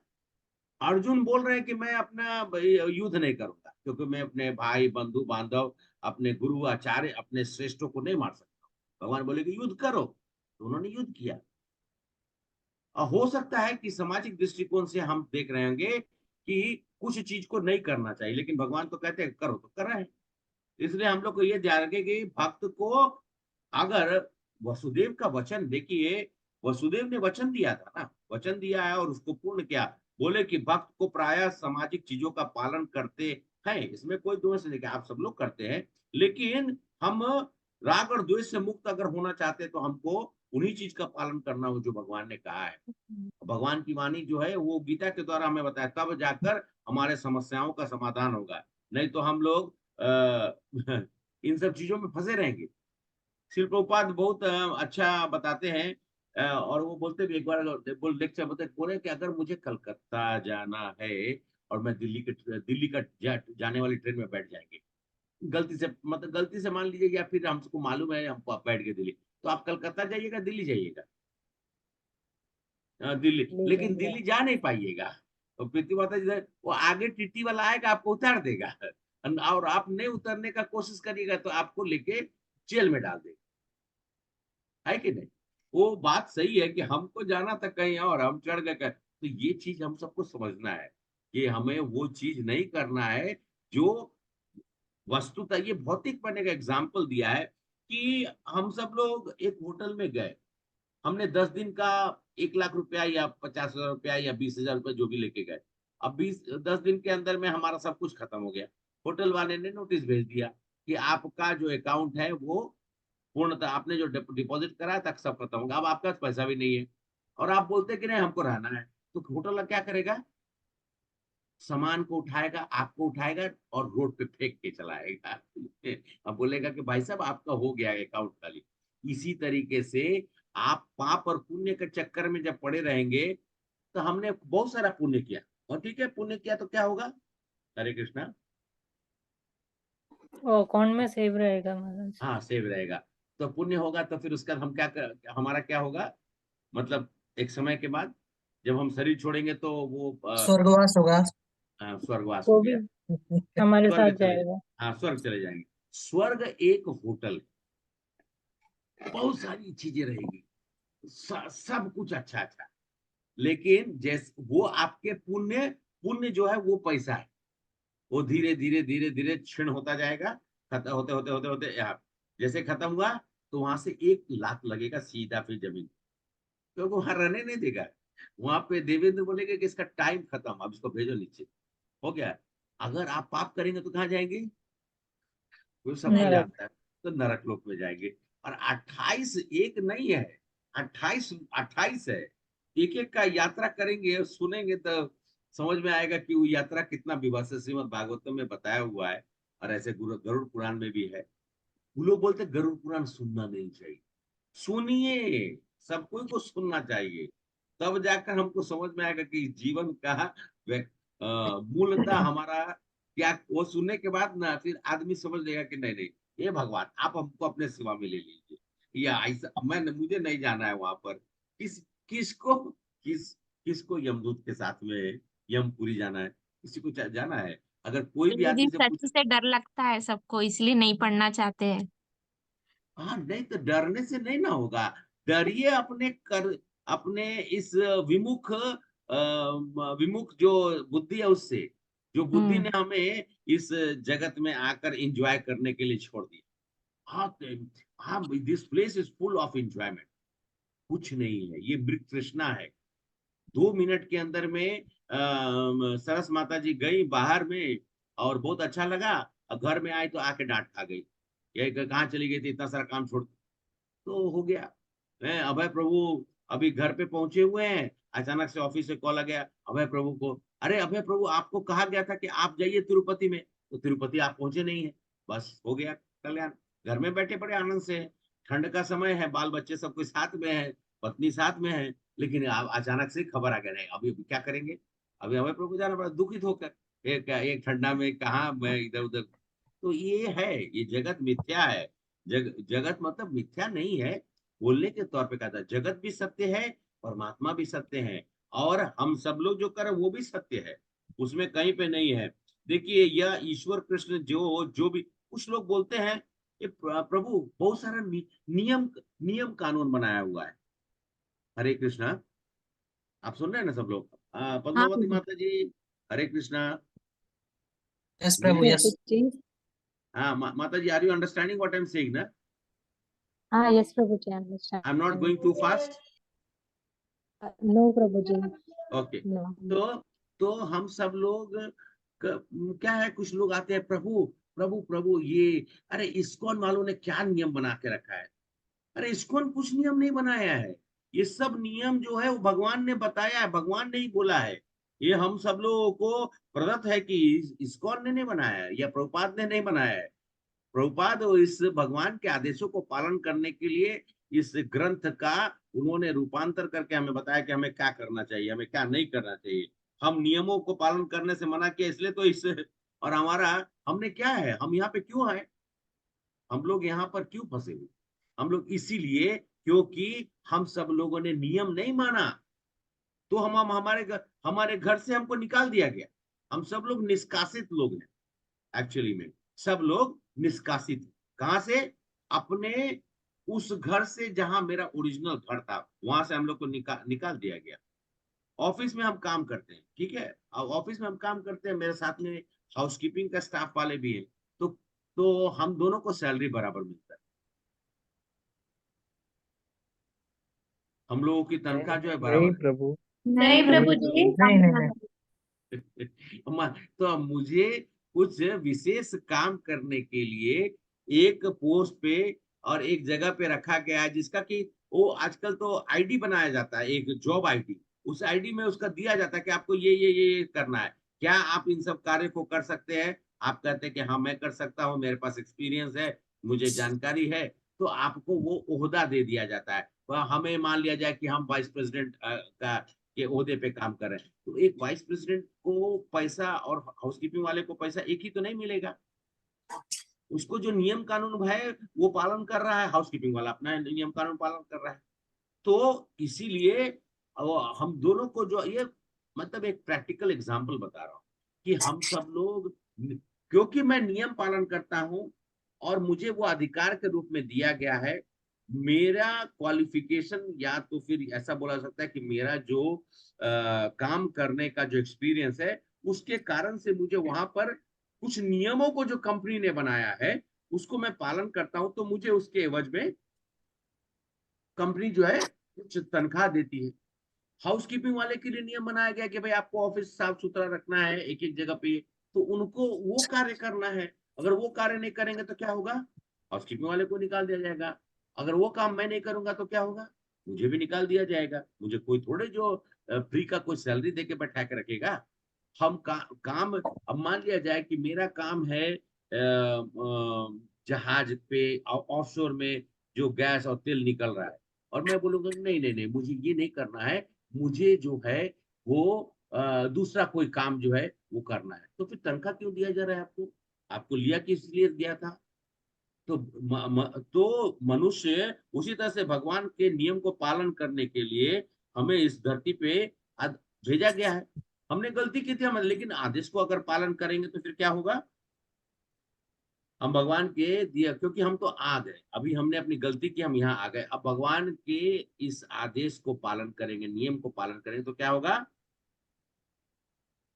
अर्जुन बोल रहे हैं कि मैं अपना युद्ध नहीं करूंगा, क्योंकि मैं अपने भाई बंधु बांधव, अपने गुरु आचार्य, अपने श्रेष्ठों को नहीं मार सकता। भगवान बोले कि युद्ध करो, तो उन्होंने युद्ध किया। हो सकता है कि सामाजिक दृष्टिकोण से हम देख रहे होंगे कि कुछ चीज को नहीं करना चाहिए, लेकिन भगवान तो कहते हैं करो, तो कर रहे हैं। इसलिए हम लोग को ये ध्यान रखें कि भक्त को, अगर वसुदेव का वचन देखिए, वसुदेव ने वचन दिया था ना, वचन दिया है और उसको पूर्ण किया। बोले कि भक्त को प्रायः सामाजिक चीजों का पालन करते हैं, इसमें कोई दोष नहीं, आप सब लोग करते हैं, लेकिन हम राग और द्वेष से मुक्त अगर होना चाहते हैं तो हमको उन्हीं चीज का पालन करना हो जो भगवान ने कहा है। भगवान की वाणी जो है वो गीता के द्वारा हमें बताया, तब जाकर हमारे समस्याओं का समाधान होगा, नहीं तो हम लोग इन सब चीजों में फंसे रहेंगे। शिल प्रभुपाद बहुत अच्छा बताते हैं, और वो बोलते भी, एक बार लेक्चर बोले कि अगर मुझे कलकत्ता जाना है और मैं दिल्ली का जाने वाली ट्रेन में बैठ जाएंगे, गलती से, मतलब गलती से मान लीजिए, या फिर हमको मालूम है हम बैठ गए दिल्ली, तो आप कलकत्ता जाइएगा दिल्ली जाइएगा? दिल्ली, लेकिन दिल्ली जा नहीं पाइएगा। तो प्रीति माता जी, वो आगे टीटी वाला आएगा, आपको उतार देगा, और आप नहीं उतरने का कोशिश करिएगा तो आपको लेके जेल में डाल देगा, है कि नहीं? वो बात सही है कि हमको जाना था कहीं और, हम चढ़ गए कहीं। तो ये चीज हम सबको समझना है कि हमें वो चीज नहीं करना है जो वस्तुतः, ये भौतिक बनने का एग्जाम्पल दिया है कि हम सब लोग एक होटल में गए, हमने 10 दिन का 1 लाख रुपया या 50,000 रुपया या 20,000 रुपया जो भी लेके गए। अब 10 दिन के अंदर में हमारा सब कुछ खत्म हो गया। होटल वाले ने नोटिस भेज दिया कि आपका जो अकाउंट है वो पूर्णतः आपने जो डिपॉजिट करा तक सब खत्म होगा, अब आपका पैसा भी नहीं है। और आप बोलते कि नहीं हमको रहना है, तो होटल वाला क्या करेगा? सामान को उठाएगा, आपको उठाएगा और रोड पे फेंक के चलाएगा। अब बोलेगा कि भाई साहब आपका हो गया अकाउंट खाली। इसी तरीके से आप पाप और पुण्य के चक्कर में जब पड़े रहेंगे, तो हमने बहुत सारा पुण्य किया, और ठीक है पुण्य किया तो क्या होगा? हरे कृष्णा। वो अकाउंट में सेव रहेगा महाराज। हाँ सेव रहेगा। तो पुण्य होगा तो फिर उसका हम हमारा क्या होगा? मतलब एक समय के बाद जब हम शरीर छोड़ेंगे तो वो स्वर्गवास होगा। स्वर्गवास हो वो भी गया, हमारे स्वर्ग साथ चले, जाएगा। हाँ स्वर्ग चले जाएंगे। स्वर्ग एक होटल, बहुत सारी चीजें रहेगी, सब कुछ अच्छा अच्छा। लेकिन जैसे वो आपके पुण्य, पुण्य जो है वो पैसा है, वो धीरे धीरे धीरे धीरे क्षीण होता जाएगा। खत्म होते होते होते होते यहाँ जैसे खत्म हुआ, तो वहां से 1 लाख लगेगा सीधा फिर जमीन, क्योंकि वहां रहने नहीं देगा। वहां पे देवेंद्र बोलेंगे कि इसका टाइम खत्म, अब इसको भेजो नीचे, हो गया। अगर आप पाप करेंगे तो कहाँ जाएंगे? वो सबको नरक। जानता है, तो नरक लोक में जाएंगे। और 28 एक नहीं है, 28 28 है। एक एक का यात्रा करेंगे और सुनेंगे तो समझ में आएगा कि वो यात्रा कितना विभत्स है। श्रीमद् भागवतम में बताया हुआ है, और ऐसे गरुड़ पुराण में भी है। वो लोग बोलते हैं, गरुड़ पुराण सुनना नहीं चाहिए। सुनिए, सबको को सुनना चाहिए, तब जाकर हमको समझ में आएगा कि जीवन का मूलतः हमारा क्या। वो सुनने के बाद ना फिर आदमी समझ लेगा कि नहीं नहीं, ये भगवान आप हमको अपने सेवा में ले लीजिए, या ऐसा मुझे नहीं जाना है वहां पर। किसको किसको यमदूत के साथ में यमपुरी जाना है? किसी को जाना है? अगर कोई भी गुरुजी आदमी से पूछे, सच्ची से डर लगता है सबको, इसलिए नहीं पढ़ना चाहते हैं। हाँ नहीं तो डरने से नहीं ना होगा। डरिए अपने अपने इस विमुख विमुख जो बुद्धि है उससे, जो बुद्धि ने हमें इस जगत में आकर एंजॉय करने के लिए छोड़ दिया। हाँ हाँ, this place is full of enjoyment. कुछ नहीं है, ये मृत तृष्णा है। 2 मिनट के अंदर में सरस माता जी गई बाहर में, और बहुत अच्छा लगा। अब घर में आई तो आके डांट खा गई, ये कहाँ चली गई थी, इतना सारा काम छोड़। तो हो गया। अभय प्रभु अभी घर पे पहुंचे हुए हैं, अचानक से ऑफिस से कॉल आ गया अभय प्रभु को। अरे अभय प्रभु, आपको कहा गया था कि आप जाइए तिरुपति में, तो तिरुपति आप पहुंचे नहीं है। बस हो गया कल्याण। घर में बैठे बड़े आनंद से हैं, ठंड का समय है, बाल बच्चे सब कुछ साथ में है, पत्नी साथ में है, लेकिन अचानक से खबर आ गया, नहीं अभी अभी क्या करेंगे? अभी अभय प्रभु जाना पड़ा दुखित होकर। एक ठंडा में कहा मैं इधर उधर। तो ये है, ये जगत मिथ्या है। जगत मतलब मिथ्या नहीं है, बोलने के तौर पे कहा था। जगत भी सत्य है, परमात्मा भी सत्य है, और हम सब लोग जो करें वो भी सत्य है, उसमें कहीं पे नहीं है। देखिए यह ईश्वर कृष्ण जो भी कुछ लोग बोलते हैं, ये प्रभु बहुत सारा नियम नियम कानून बनाया हुआ है। हरे कृष्णा, आप सुन रहे हैं ना सब लोग? हाँ पद्मावती प्रभु। माता जी, हरे कृष्णा। यस मेरी प्रभु Yes, यस। Prabhuji. हाँ माता जी, are you understanding what I am saying ना? Yes, Prabhuji, I I am not understand. Going too fast. No, Prabhuji, okay. no. तो हम सब लोग क्या है, कुछ लोग आते हैं, प्रभु प्रभु प्रभु ये, अरे इस्कॉन वालों ने क्या नियम बना के रखा है? अरे इस्कॉन कुछ नियम नहीं बनाया है। ये सब नियम जो है वो भगवान ने बताया है, भगवान ने ही बोला है। ये हम सब लोगों को प्रदत्त है कि इस्कॉन ने नहीं बनाया है, या प्रभुपाद ने नहीं बनाया है। प्रभुपाद इस भगवान के आदेशों को पालन करने के लिए इस ग्रंथ का उन्होंने रूपांतर करके हमें बताया कि हमें क्या करना चाहिए, हमें क्या नहीं करना चाहिए। हम नियमों को पालन करने से मना किया, इसलिए तो इस और हमारा हमने क्या है, हम यहाँ पे क्यों आए, हम लोग यहाँ पर क्यों फंसे हुए? हम लोग इसीलिए क्योंकि हम सब लोगों ने नियम नहीं माना, तो हम हमारे घर से हमको निकाल दिया गया। हम सब लोग निष्कासित लोग हैं, एक्चुअली में सब लोग निष्कासित हैं। कहां से? अपने उस घर से जहां मेरा ओरिजिनल घर था, वहां से हम लोग को निकाल दिया गया। ऑफिस में हम काम करते हैं, ठीक है, अब ऑफिस में हम काम करते हैं, मेरे साथ में हाउसकीपिंग का स्टाफ वाले भी हैं, तो हम दोनों को सैलरी बराबर मिलता है। हम लोगों की तनख्वाह जो है नहीं बराबर है। प्रभु, नहीं प्रभु जी, नहीं नहीं नहीं तो मुझे कुछ विशेष काम करने के लिए एक पोस्ट पे और एक जगह पे रखा गया है, जिसका कि वो आजकल तो आईडी बनाया जाता है, एक जॉब आईडी। उस आईडी में उसका दिया जाता है कि आपको ये करना है, क्या आप इन सब कार्य को कर सकते हैं। आप कहते हैं कि हाँ मैं कर सकता हूँ, मेरे पास एक्सपीरियंस है, मुझे जानकारी है, तो आपको वो ओहदा दे दिया जाता है। हमें मान लिया जाए कि हम वाइस प्रेसिडेंट का के ओहदे पे काम कर रहे हैं, तो एक वाइस प्रेसिडेंट को पैसा और हाउसकीपिंग वाले को पैसा एक ही तो नहीं मिलेगा। उसको जो नियम कानून है वो पालन कर रहा है, हाउसकीपिंग वाला अपना नियम कानून पालन कर रहा है। तो इसीलिए हम दोनों को जो ये मतलब एक प्रैक्टिकल एग्जांपल बता रहा हूँ कि हम सब लोग, क्योंकि मैं नियम पालन करता हूँ और मुझे वो अधिकार के रूप में दिया गया है, मेरा क्वालिफिकेशन या तो फिर ऐसा बोला सकता है कि मेरा जो काम करने का जो एक्सपीरियंस है उसके कारण से मुझे वहां पर कुछ नियमों को जो कंपनी ने बनाया है उसको मैं पालन करता हूं, तो मुझे उसके एवज में कंपनी जो है कुछ तनख्वाह देती है। हाउसकीपिंग वाले के लिए नियम बनाया गया कि भाई आपको ऑफिस साफ सुथरा रखना है एक एक जगह पे, तो उनको वो कार्य करना है। अगर वो कार्य नहीं करेंगे तो क्या होगा, हाउसकीपिंग वाले को निकाल दिया जाएगा। अगर वो काम मैं नहीं करूंगा तो क्या होगा, मुझे भी निकाल दिया जाएगा। मुझे कोई थोड़े जो फ्री का कोई सैलरी दे के बैठा के रखेगा। हम काम, अब मान लिया जाए कि मेरा काम है जहाज पे ऑफशोर में जो गैस और तेल निकल रहा है, और मैं बोलूंगा नहीं नहीं नहीं मुझे ये नहीं करना है, मुझे जो है वो दूसरा कोई काम जो है वो करना है, तो फिर तनख्वाह क्यों दिया जा रहा है आपको? आपको लिया किस लिए गया था? तो तो मनुष्य उसी तरह से भगवान के नियम को पालन करने के लिए हमें इस धरती पे भेजा गया है। हमने गलती की थी हम, लेकिन आदेश को अगर पालन करेंगे तो फिर क्या होगा, हम भगवान के दिया, क्योंकि हम तो आ गए, अभी हमने अपनी गलती की, हम यहाँ आ गए, अब भगवान के इस आदेश को पालन करेंगे, नियम को पालन करेंगे तो क्या होगा।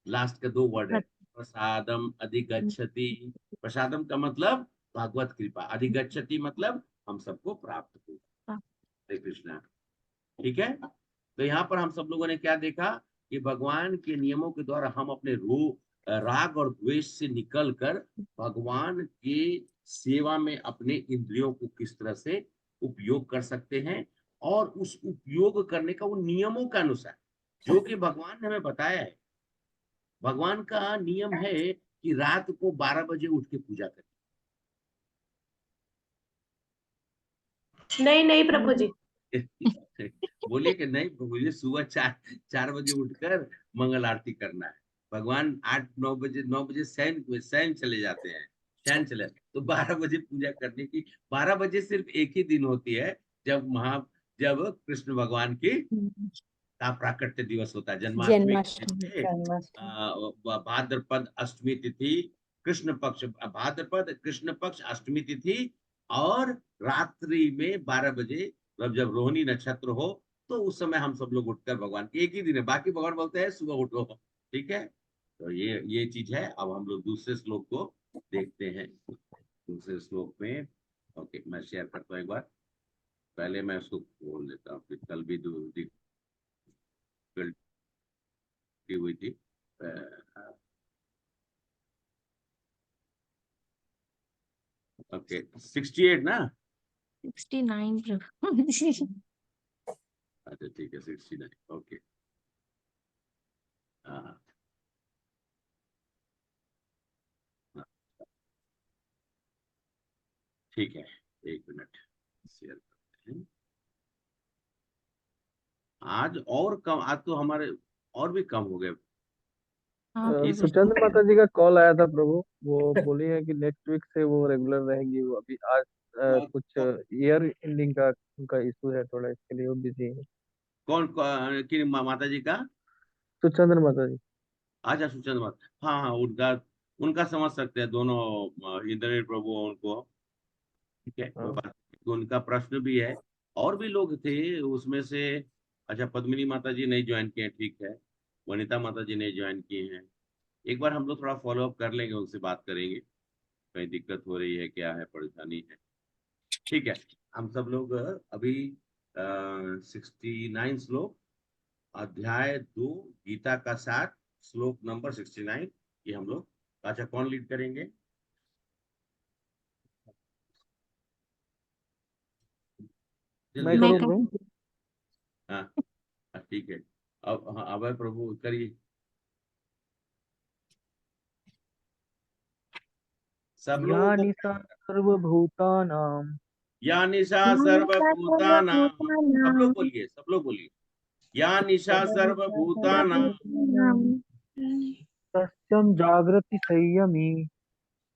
लास्ट के दो वर्ड है प्रसादम अधिगच्छति। प्रसादम का मतलब भागवत कृपा, अधिगच्छति मतलब हम सबको प्राप्त होगा। हरे कृष्णा। ठीक है, तो यहाँ पर हम सब लोगों ने क्या देखा कि भगवान के नियमों के द्वारा हम अपने राग और द्वेष से निकलकर भगवान के सेवा में अपने इंद्रियों को किस तरह से उपयोग कर सकते हैं, और उस उपयोग करने का वो नियमों के अनुसार जो कि भगवान ने हमें बताया है। भगवान का नियम है कि रात को 12 बजे उठ के पूजा करें। नहीं नहीं प्रभु जी। बोलिए कि नहीं मुझे सुबह 4 बजे उठकर मंगल आरती करना है। भगवान 8-9 बजे शयन चले जाते हैं, शयन चले, तो 12 बजे पूजा करने की। 12 बजे सिर्फ एक ही दिन होती है जब कृष्ण भगवान की का प्राकट्य दिवस होता है, जन्माष्टमी के दिन जन्माष्टमी। पे, भाद्रपद अष्टमी तिथि, कृष्ण पक्ष, भाद्रपद कृष्ण पक्ष अष्टमी तिथि, और रात्रि में 12 बजे जब रोहिणी नक्षत्र हो, तो उस समय हम सब लोग उठकर भगवान की, एक ही दिन है, बाकी भगवान बोलते हैं सुबह उठो। ठीक है, तो ये चीज है। अब हम लोग दूसरे श्लोक को देखते हैं। दूसरे श्लोक में ओके मैं शेयर करता हूँ एक बार, पहले मैं उसको बोल देता हूँ, फिर कल भी हुई थी। ओके 68 ना, 69 प्रभु जी। अच्छा ठीक है 69 ओके। हाँ ठीक है, एक मिनट शेयर करते हैं। आज और कम, आज तो हमारे और भी कम हो गए। हाँ ये प्रभु तो जी। सुचंद्र माता जी का कॉल आया था प्रभु, वो बोली है कि नेक्स्ट वीक से वो रेगुलर रहेंगी। वो अभी आज कुछ ईयर एंडिंग का उनका इशू है थोड़ा, इसके लिए वो बिजी है। कौन कि माता जी का? सुचंद्र माता जी। अच्छा सुचंद्र माता, हाँ हाँ उनका उनका समझ सकते हैं दोनों, इंद्रनील प्रभु उनको। ठीक है कोई हाँ। बात नहीं, उनका प्रश्न भी है। और भी लोग थे उसमें से। अच्छा पद्मिनी माता जी नहीं ज्वाइन किए, ठीक है, वनिता माता जी नहीं ज्वाइन किए हैं। एक बार हम लोग थोड़ा फॉलो अप कर लेंगे, उनसे बात करेंगे कहीं दिक्कत हो रही है, क्या है परेशानी है। ठीक है, हम सब लोग अभी 69 श्लोक, अध्याय 2, गीता का 7, श्लोक नंबर 69। ये हम लोग, अच्छा कौन लीड करेंगे? मैं जल्दी करूँ जल्दी। प्रभु? हाँ ठीक है। अब हाँ, अभय प्रभु करिए। सब या लोगों को निशा सर्वभूतानां या निशा सर्वभूतानां, सब लोग बोलिए, सब लोग बोलिए। या निशा सर्वभूतानां तस्यं जागृति संयमी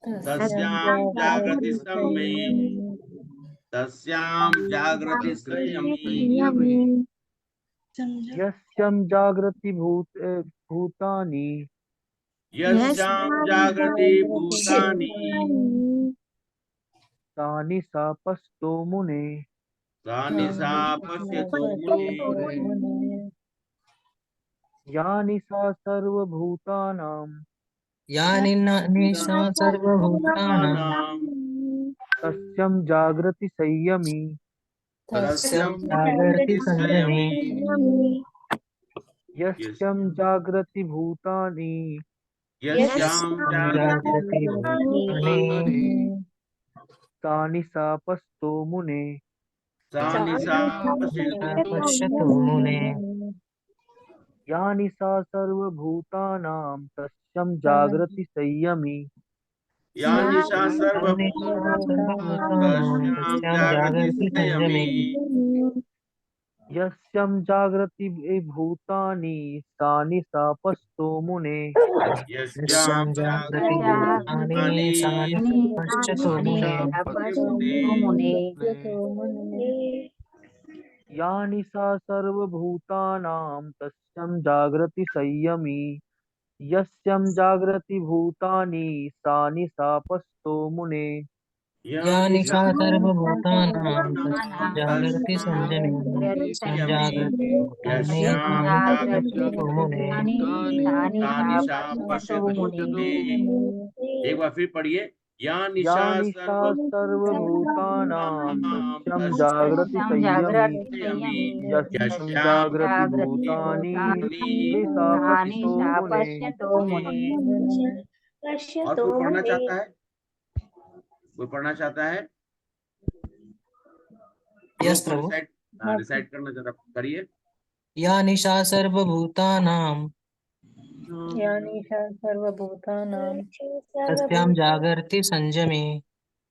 तस्यां जागृति संयमी, तस्यां जागृति संयमी, यस्यं जागृति भूतानि यस्यां जागृति भूतानि तानि सापस्तो मुने सा निशा पश्यतो मुने। या निशा सर्वभूतानां या निशा सर्वभूतानां तस्यं जागृति संयमी तस्यां जागर्ति संयमी यस्यं जागृति भूतानि यस्यां जागृति जागर्ति भूतानि तानि सापस्तो मुने सा निशा पश्यतो पश्यतु मुने। या निशा सर्वभूतानां तस्यं जागृति संयमी या निशा या निशा सर्वभूतानां सर्वभूतानां तस्यां तस्यां जागृति जागर्ति संयमी, संयमी यस्यं जागृति भूतानि तानि सापस्तो मुने यस्यां यस्यां जागर्ति जागृति भूतानि सा पश्यतु मुने। या निशा सर्वभूतानां तस्यं जागृति संयमी यस्यं जागृति भूतानि तानि सापस्तो मुने या निशा सर्वभूतानां तस्यां जागर्ति संयमी यस्यां जागर्ति भूतानि तानि पश्यतु मुने। निशा पश्यतो मुने। एक बार फिर पढ़िए। या या निशा निशा सर्वभूतानां तस्यं तस्यां जागृति संयमी संयमी, यस्यं यस्यां जागृति भूतानि तानि सापस्तो मुने और कोई पढ़ना चाहता है? कोई पढ़ना चाहता है? यस प्रभु। रिसाइट करना चाहता, करिए। या निशा सर्वभूतानां तस्यां जागर्ति संयमी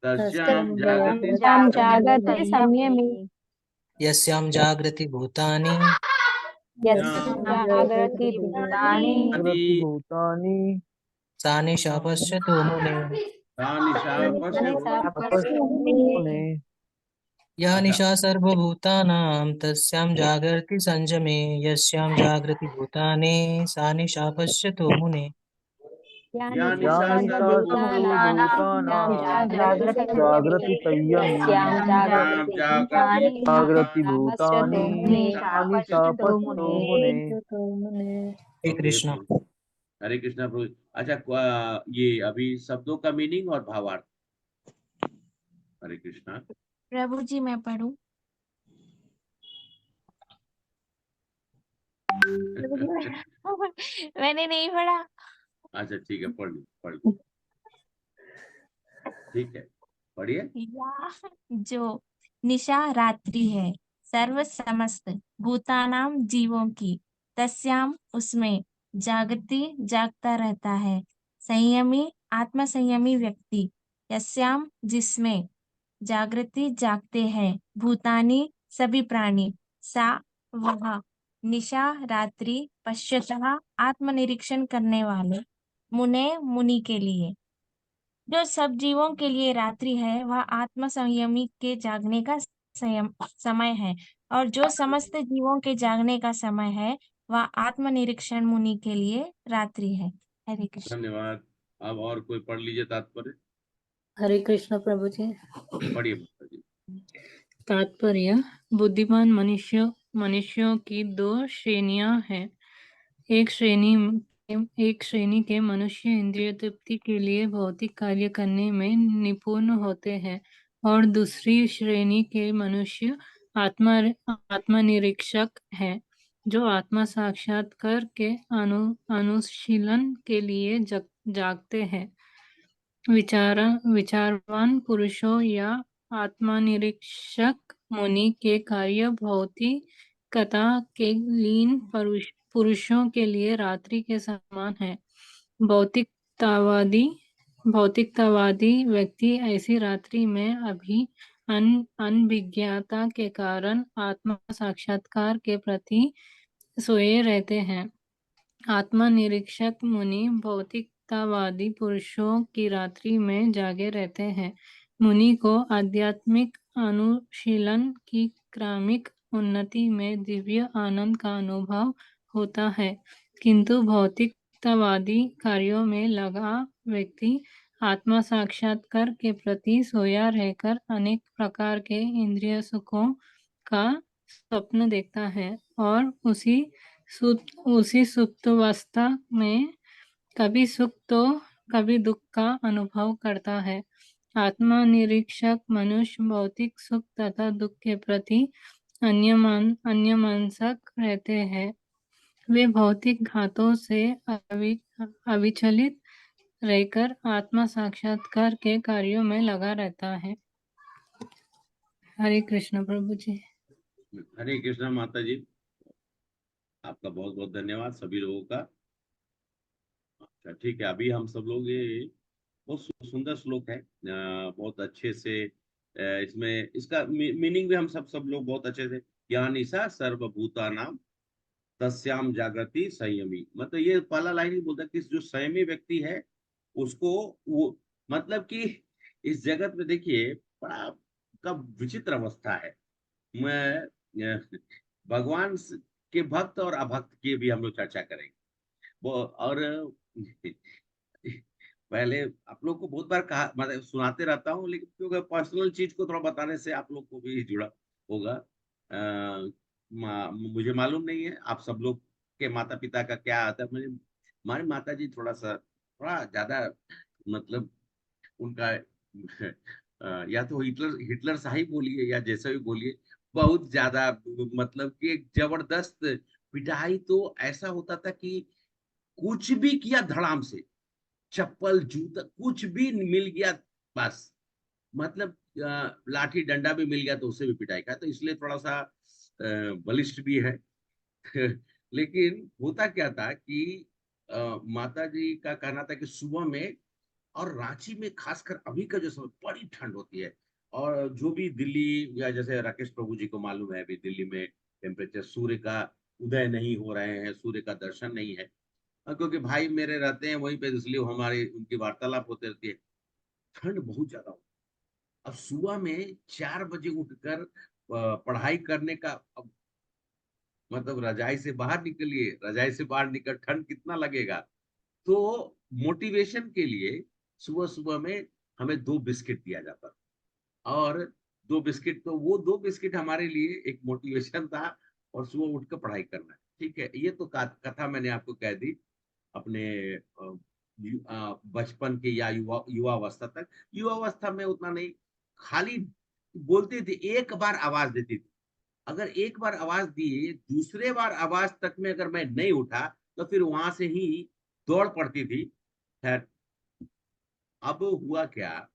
तस्यां जागृति जागृति संयमी यस्यां जागृति भूतानि जागृति भूतानि जागृति भूतानि सा निशा पश्यतु मुने। सा निशा पश्यतो तपस्तु मुने या निशा सर्वभूतानां तस्यां जागर्ति संयमे यस्यां जागृति भूतानि सा निशा पश्यतु मुने। या या निशा निशा सर्वभूतानां जागृति संयमी जागृति भूतानि तानि सापस्तो मुने हे कृष्ण। हरे कृष्णा प्रभु। अच्छा ये अभी शब्दों का मीनिंग और भावार्थ। हरे कृष्णा। प्रभु जी मैं पढ़ूं? मैंने नहीं पढ़ा। अच्छा ठीक है, पढ़ ली। ठीक है, पढ़िए। या जो निशा रात्रि है सर्व समस्त भूतानां जीवों की, तस्याम उसमें जागृति जागता रहता है, संयमी आत्म संयमी व्यक्ति, यस्याम जिसमें जागृति जागते हैं, भूतानी सभी प्राणी, सा वह निशा रात्रि पश्चातः आत्मनिरीक्षण करने वाले, मुने मुनि के लिए। जो सब जीवों के लिए रात्रि है वह आत्म संयमी के जागने का समय है, और जो समस्त जीवों के जागने का समय है वह आत्मनिरीक्षण मुनि के लिए रात्रि है। हरे कृष्ण। धन्यवाद। अब और कोई पढ़ लीजिए तात्पर्य। हरे कृष्ण प्रभु जी। पढ़िए माता जी। तात्पर्य: बुद्धिमान मनुष्यों की दो श्रेणियां हैं। एक श्रेणी के मनुष्य इंद्रिय तृप्ति के लिए भौतिक कार्य करने में निपुण होते हैं, और दूसरी श्रेणी के मनुष्य आत्मनिरीक्षक है, जो आत्मा साक्षात्कार के अनुशीलन के लिए जागते हैं। विचारवान पुरुषों या आत्मनिरीक्षक मुनि के कार्य भौतिकता के लीन पुरुषों के लिए रात्रि के समान है। भौतिकतावादी व्यक्ति ऐसी रात्रि में अनभिज्ञता के कारण आत्मा साक्षात्कार के प्रति सोए रहते हैं। आत्मनिरीक्षक मुनि भौतिकतावादी पुरुषों की रात्रि में जागे रहते हैं। मुनि को आध्यात्मिक अनुशीलन की क्रमिक उन्नति में दिव्य आनंद का अनुभव होता है, किंतु भौतिकतावादी कार्यों में लगा व्यक्ति आत्मा साक्षात्कार के प्रति सोया रहकर अनेक प्रकार के इंद्रिय सुखों का स्वप्न देखता है और उसी सुप्तावस्था में कभी सुख तो कभी दुख का अनुभव करता है। आत्मनिरीक्षक मनुष्य भौतिक सुख तथा दुख के प्रति अन्यमनस्क रहते हैं। वे भौतिक घातों से अविचलित रहकर आत्मा साक्षात्कार के कार्यों में लगा रहता है। हरे कृष्ण प्रभु जी। हरे कृष्णा माता जी, आपका बहुत बहुत धन्यवाद सभी लोगों का। अच्छा ठीक है, अभी हम सब लोग ये बहुत सुंदर श्लोक है, बहुत अच्छे से इसमें इसका मीनिंग भी हम सब लोग बहुत अच्छे से। ज्ञानिसा सर्वभूतानाम तस्याम जागृति संयमी, मतलब ये पहला लाइन ही बोलता है कि जो संयमी व्यक्ति है उसको वो, मतलब कि इस जगत में देखिए बड़ा का विचित्र अवस्था है। मैं भगवान के भक्त और अभक्त की भी हम लोग चर्चा करेंगे। वो और पहले आप लोग को बहुत बार कहा, मतलब सुनाते रहता हूँ, लेकिन क्योंकि पर्सनल चीज को थोड़ा बताने से आप लोग को भी जुड़ा होगा। मुझे मालूम नहीं है आप सब लोग के माता पिता का क्या आता है। मुझे हमारी माता जी थोड़ा ज्यादा, मतलब उनका या तो हिटलर शाही बोलिए या जैसा भी बोलिए, बहुत ज्यादा, मतलब कि एक जबरदस्त पिटाई। तो ऐसा होता था कि कुछ भी किया धड़ाम से, चप्पल जूता कुछ भी मिल गया बस, मतलब लाठी डंडा भी मिल गया तो उससे भी पिटाई का। तो इसलिए थोड़ा सा बलिष्ठ भी है। लेकिन होता क्या था कि माता जी का कहना था कि सुबह में और रांची में खासकर अभी का जो समय बड़ी ठंड होती है, और जो भी दिल्ली या जैसे राकेश प्रभु जी को मालूम है अभी दिल्ली में टेम्परेचर, सूर्य का उदय नहीं हो रहे हैं, सूर्य का दर्शन नहीं है। क्योंकि भाई मेरे रहते हैं वहीं पे, इसलिए हमारी उनकी वार्तालाप होती रहती है। ठंड बहुत ज्यादा होती है। अब सुबह में 4 बजे उठकर पढ़ाई करने का, अब मतलब रजाई से बाहर निकलिए, रजाई से बाहर निकल ठंड कितना लगेगा। तो मोटिवेशन के लिए सुबह सुबह में हमें 2 बिस्किट दिया जाता था, और 2 बिस्किट, तो वो 2 बिस्किट हमारे लिए एक मोटिवेशन था, और सुबह उठकर पढ़ाई करना। ठीक है, ये तो कथा मैंने आपको कह दी अपने बचपन के या युवावस्था तक। युवावस्था में उतना नहीं, खाली बोलती थी, एक बार आवाज देती थी। अगर एक बार आवाज दिए, दूसरे बार आवाज तक में अगर मैं नहीं उठा तो फिर वहां से ही दौड़ पड़ती थी। खैर, अब हुआ क्या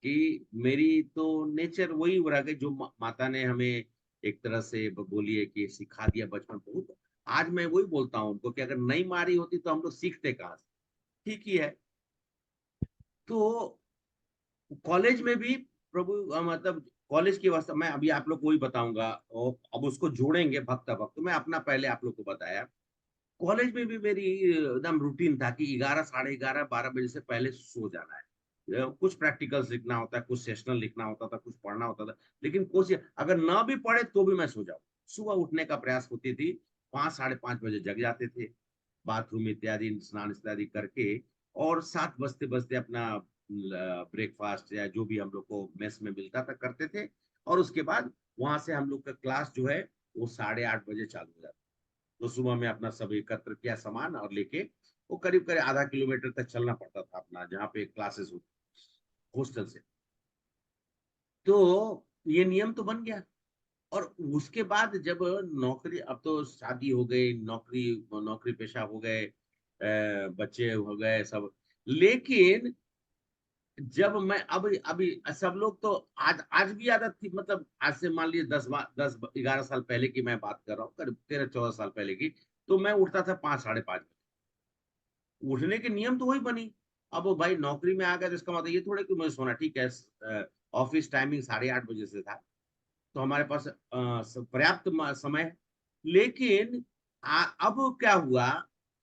कि मेरी तो नेचर वही हो रहा है जो माता ने हमें एक तरह से बोली है कि सिखा दिया बचपन बहुत। आज मैं वही बोलता हूँ उनको कि अगर नहीं मारी होती तो हम लोग सीखते कहाँ से। ठीक ही है। तो कॉलेज में भी प्रभु मतलब कॉलेज की अवस्था मैं अभी आप लोग को ही बताऊंगा, और अब उसको जोड़ेंगे भक्त भक्त। तो मैं अपना पहले आप लोग को बताया, कॉलेज में भी मेरी एकदम रूटीन था कि 11, साढ़े 11, 12 बजे से पहले सो जाना है। कुछ प्रैक्टिकल्स लिखना होता है, कुछ सेशनल लिखना होता था, कुछ पढ़ना होता था, लेकिन कोशिश अगर ना भी पढ़े तो भी मैं सो जाऊं। सुबह उठने का प्रयास होती थी, 5, साढ़े 5 बजे जग जाते थे, बाथरूम इत्यादि स्नान इत्यादि करके, और 7 बजते बजते अपना ब्रेकफास्ट या जो भी हम लोग को मेस में मिलता था करते थे। और उसके बाद वहां से हम लोग का क्लास जो है वो 8:30 बजे चालू हो जाता। तो सुबह में अपना सब एकत्र किया सामान और लेके, वो करीब करीब आधा किलोमीटर तक चलना पड़ता था अपना जहाँ पे क्लासेस होती हॉस्टल से। तो ये नियम तो बन गया। और उसके बाद जब नौकरी, अब तो शादी हो गई, नौकरी नौकरी पेशा हो गए, बच्चे हो गए सब, लेकिन जब मैं अब अभी सब लोग तो आज आज भी आदत थी, मतलब आज से मान लीजिए 10-11 साल पहले की मैं बात कर रहा हूँ, करीब 13-14 साल पहले की, तो मैं उठता था 5-5:30 बजे। उठने के नियम तो वही बनी। अब वो भाई नौकरी में आ गया तो इसका मतलब ये थोड़ा कि मुझे सोना, ठीक है, ऑफिस टाइमिंग 8:30 बजे से था, तो हमारे पास पर्याप्त समय है। लेकिन अब क्या हुआ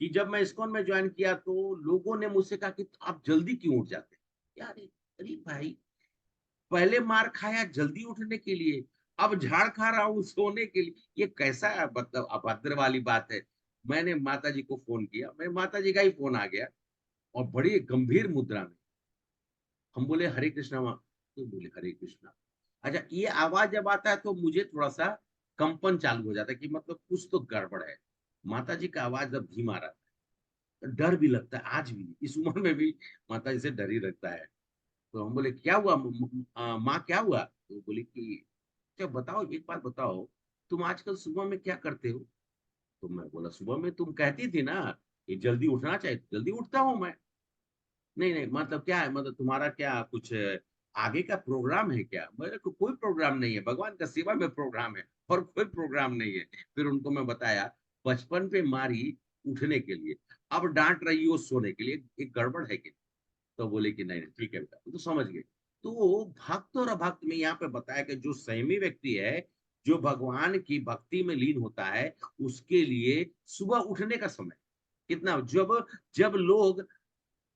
कि जब मैं इस्कॉन में ज्वाइन किया तो लोगों ने मुझसे कहा कि आप जल्दी क्यों उठ जाते हैं यार। अरे भाई, पहले मार खाया जल्दी उठने के लिए, अब झाड़ खा रहा हूँ सोने के लिए, ये कैसा मतलब अभद्र वाली बात है। मैंने माता जी को फोन किया, मेरे माता जी का ही फोन आ गया, और बड़ी गंभीर मुद्रा में हम बोले हरे कृष्णा माँ, तो बोले हरे कृष्णा। अच्छा, ये आवाज जब आता है तो मुझे थोड़ा सा कंपन चालू हो जाता है कि मतलब कुछ तो गड़बड़ है। माता जी का आवाज जब धीमा रहता है तो डर भी लगता है, आज भी इस उम्र में भी माता जी से डर ही लगता है। तो हम बोले क्या हुआ माँ, क्या हुआ? तो बोले कि अच्छा बताओ, एक बात बताओ, तुम आजकल सुबह में क्या करते हो? तो मैं बोला सुबह में तुम कहती थी ना कि जल्दी उठना चाहिए, जल्दी उठता हूँ मैं। नहीं नहीं, मतलब क्या है, मतलब तुम्हारा क्या कुछ आगे का प्रोग्राम है क्या? मेरे को कोई प्रोग्राम नहीं है, भगवान का सेवा में प्रोग्राम है, और कोई प्रोग्राम नहीं है। फिर उनको मैं बताया, बचपन पे मारी उठने के लिए, अब डांट रही हो सोने के लिए, एक गड़बड़ है कि? तो बोले कि नहीं नहीं, ठीक है बेटा, तो समझ गए। तो भक्त और अभक्त में यहाँ पे बताया कि जो संयमी व्यक्ति है, जो भगवान की भक्ति में लीन होता है, उसके लिए सुबह उठने का समय कितना, जब जब लोग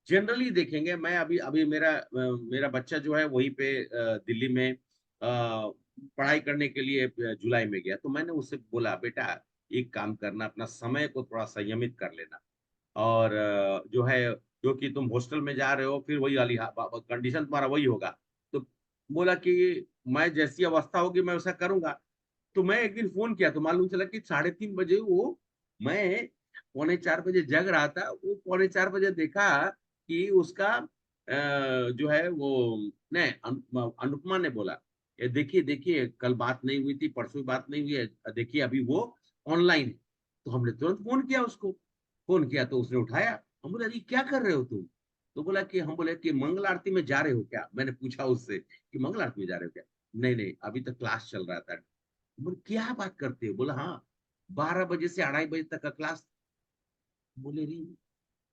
जनरली देखेंगे, मैं अभी अभी मेरा बच्चा जो है वहीं पे दिल्ली में पढ़ाई करने के लिए जुलाई में गया, तो मैंने उससे बोला बेटा एक काम करना, अपना समय को थोड़ा संयमित कर लेना, और जो है, जो कि तुम हॉस्टल में जा रहे हो, फिर वही वाली कंडीशन तुम्हारा वही होगा। तो बोला कि मैं जैसी अवस्था होगी मैं वैसा करूंगा। तो मैं एक दिन फोन किया तो मालूम चला कि 3:30 बजे वो, मैं 3:45 बजे जग रहा था, वो 3:45 बजे देखा कि उसका जो है वो, नहीं, अनुपमा ने बोला, ये देखिए देखिए, कल बात नहीं हुई थी, परसों बात नहीं हुई है, देखिए अभी वो ऑनलाइन है। तो हमने तुरंत फोन किया उसको, फोन किया तो उसने उठाया। हम बोले अरे क्या कर रहे हो तुम? तो बोला कि, हम बोले कि मंगल आरती में जा रहे हो क्या? मैंने पूछा उससे कि मंगल आरती में जा रहे हो क्या? नहीं नहीं, अभी तक क्लास चल रहा था। बोले क्या बात करते हो? बोला हाँ, 12 बजे से 2:30 बजे तक का क्लास। बोले री,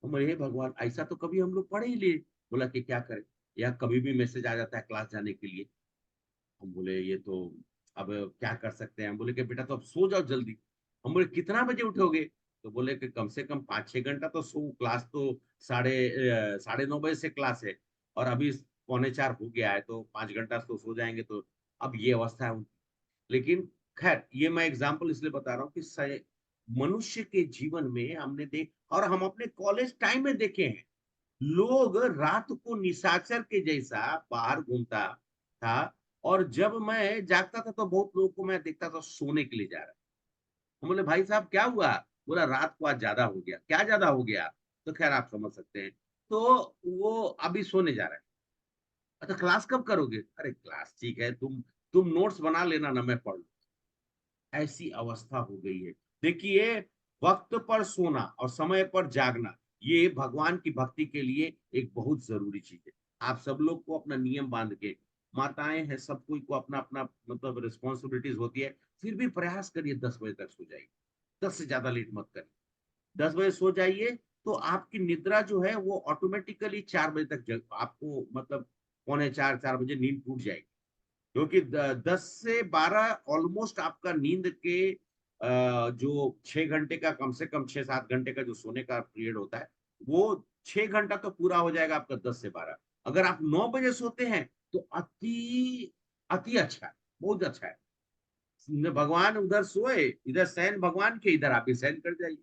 बोले हे भगवान, ऐसा तो कभी हम लोग पढ़े ही लिए। बोला कि क्या करें, या कभी भी मैसेज आ जाता है क्लास जाने के लिए। हम बोले ये तो, अब क्या कर सकते हैं? हम बोले कि बेटा तो अब सो जाओ जल्दी। हम बोले कितना बजे उठोगे? तो बोले कि कम से कम 5-6 घंटा तो सो, क्लास तो 9:30 बजे से क्लास है, और अभी 3:45 हो गया है, तो 5 घंटा तो सो जाएंगे। तो अब ये अवस्था है उनकी। लेकिन खैर, ये मैं एग्जाम्पल इसलिए बता रहा हूँ कि मनुष्य के जीवन में हमने देख, और हम अपने कॉलेज टाइम में देखे हैं, लोग रात को निशाचर के जैसा बाहर घूमता था, और जब मैं जागता था तो बहुत लोगों को मैं देखता था सोने के लिए जा रहा है। हम बोले भाई साहब क्या हुआ? बोला रात को आज ज्यादा हो गया। क्या ज्यादा हो गया? तो खैर आप समझ सकते हैं। तो वो अभी सोने जा रहा है। अच्छा क्लास कब करोगे? अरे क्लास ठीक है, तुम नोट्स बना लेना ना, मैं पढ़ लूं। ऐसी अवस्था हो गई है। देखिए, वक्त पर सोना और समय पर जागना, ये भगवान की भक्ति के लिए एक बहुत जरूरी चीज है। आप सब लोग को अपना नियम बांध के, माताएं हैं, सब कोई को अपना अपना मतलब रिस्पॉन्सिबिलिटीज होती है, फिर भी प्रयास करिए 10 बजे तक सो जाइए। 10 से ज्यादा लेट मत करिए। 10 बजे सो जाइए, तो आपकी निद्रा जो है वो ऑटोमेटिकली 4 बजे तक आपको मतलब 3:45-4 बजे नींद टूट जाएगी। क्योंकि 10 से 12 ऑलमोस्ट आपका नींद के जो 6 घंटे का, कम से कम 6-7 घंटे का जो सोने का पीरियड होता है, वो 6 घंटा तो पूरा हो जाएगा आपका 10 से 12। अगर आप 9 बजे सोते हैं तो अति अति अच्छा है, बहुत अच्छा है। भगवान उधर सोए, इधर शयन भगवान के, इधर आप भी शयन कर जाइए।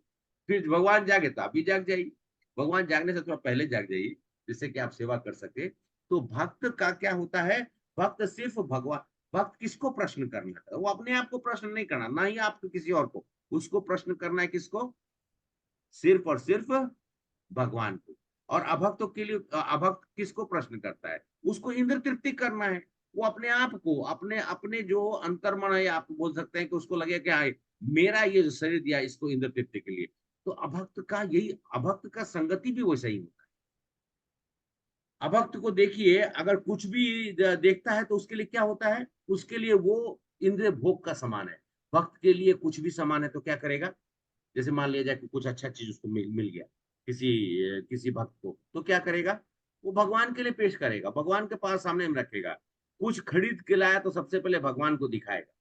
फिर भगवान जागे तो आप भी जाग जाइए। भगवान जागने से थोड़ा पहले जाग जाइए, जिससे कि आप सेवा कर सके। तो भक्त का क्या होता है? भक्त सिर्फ भगवान, भक्त किसको प्रश्न करना है? वो अपने आप को प्रश्न नहीं करना, ना ही आपको किसी और को। उसको प्रश्न करना है किसको? सिर्फ और सिर्फ भगवान को। और अभक्तों के लिए, अभक्त किसको प्रश्न करता है? उसको इंद्र तृप्ति करना है। वो अपने आप को, अपने अपने जो अंतर्मन है, आप बोल सकते हैं कि उसको लगे कि हाँ, मेरा ये जो शरीर दिया इसको इंद्र तृप्ति के लिए। तो अभक्त का यही, अभक्त का संगति भी वैसा ही होता है। अभक्त को देखिए, अगर कुछ भी देखता है तो उसके लिए क्या होता है, उसके लिए वो इंद्रिय भोग का समान है। भक्त के लिए कुछ भी समान है तो क्या करेगा, जैसे मान लिया जाए कि कुछ अच्छा चीज उसको मिल गया, किसी भक्त को, तो क्या करेगा, वो भगवान के लिए पेश करेगा, भगवान के पास सामने में रखेगा। कुछ खरीद के लाया तो सबसे पहले भगवान को दिखाएगा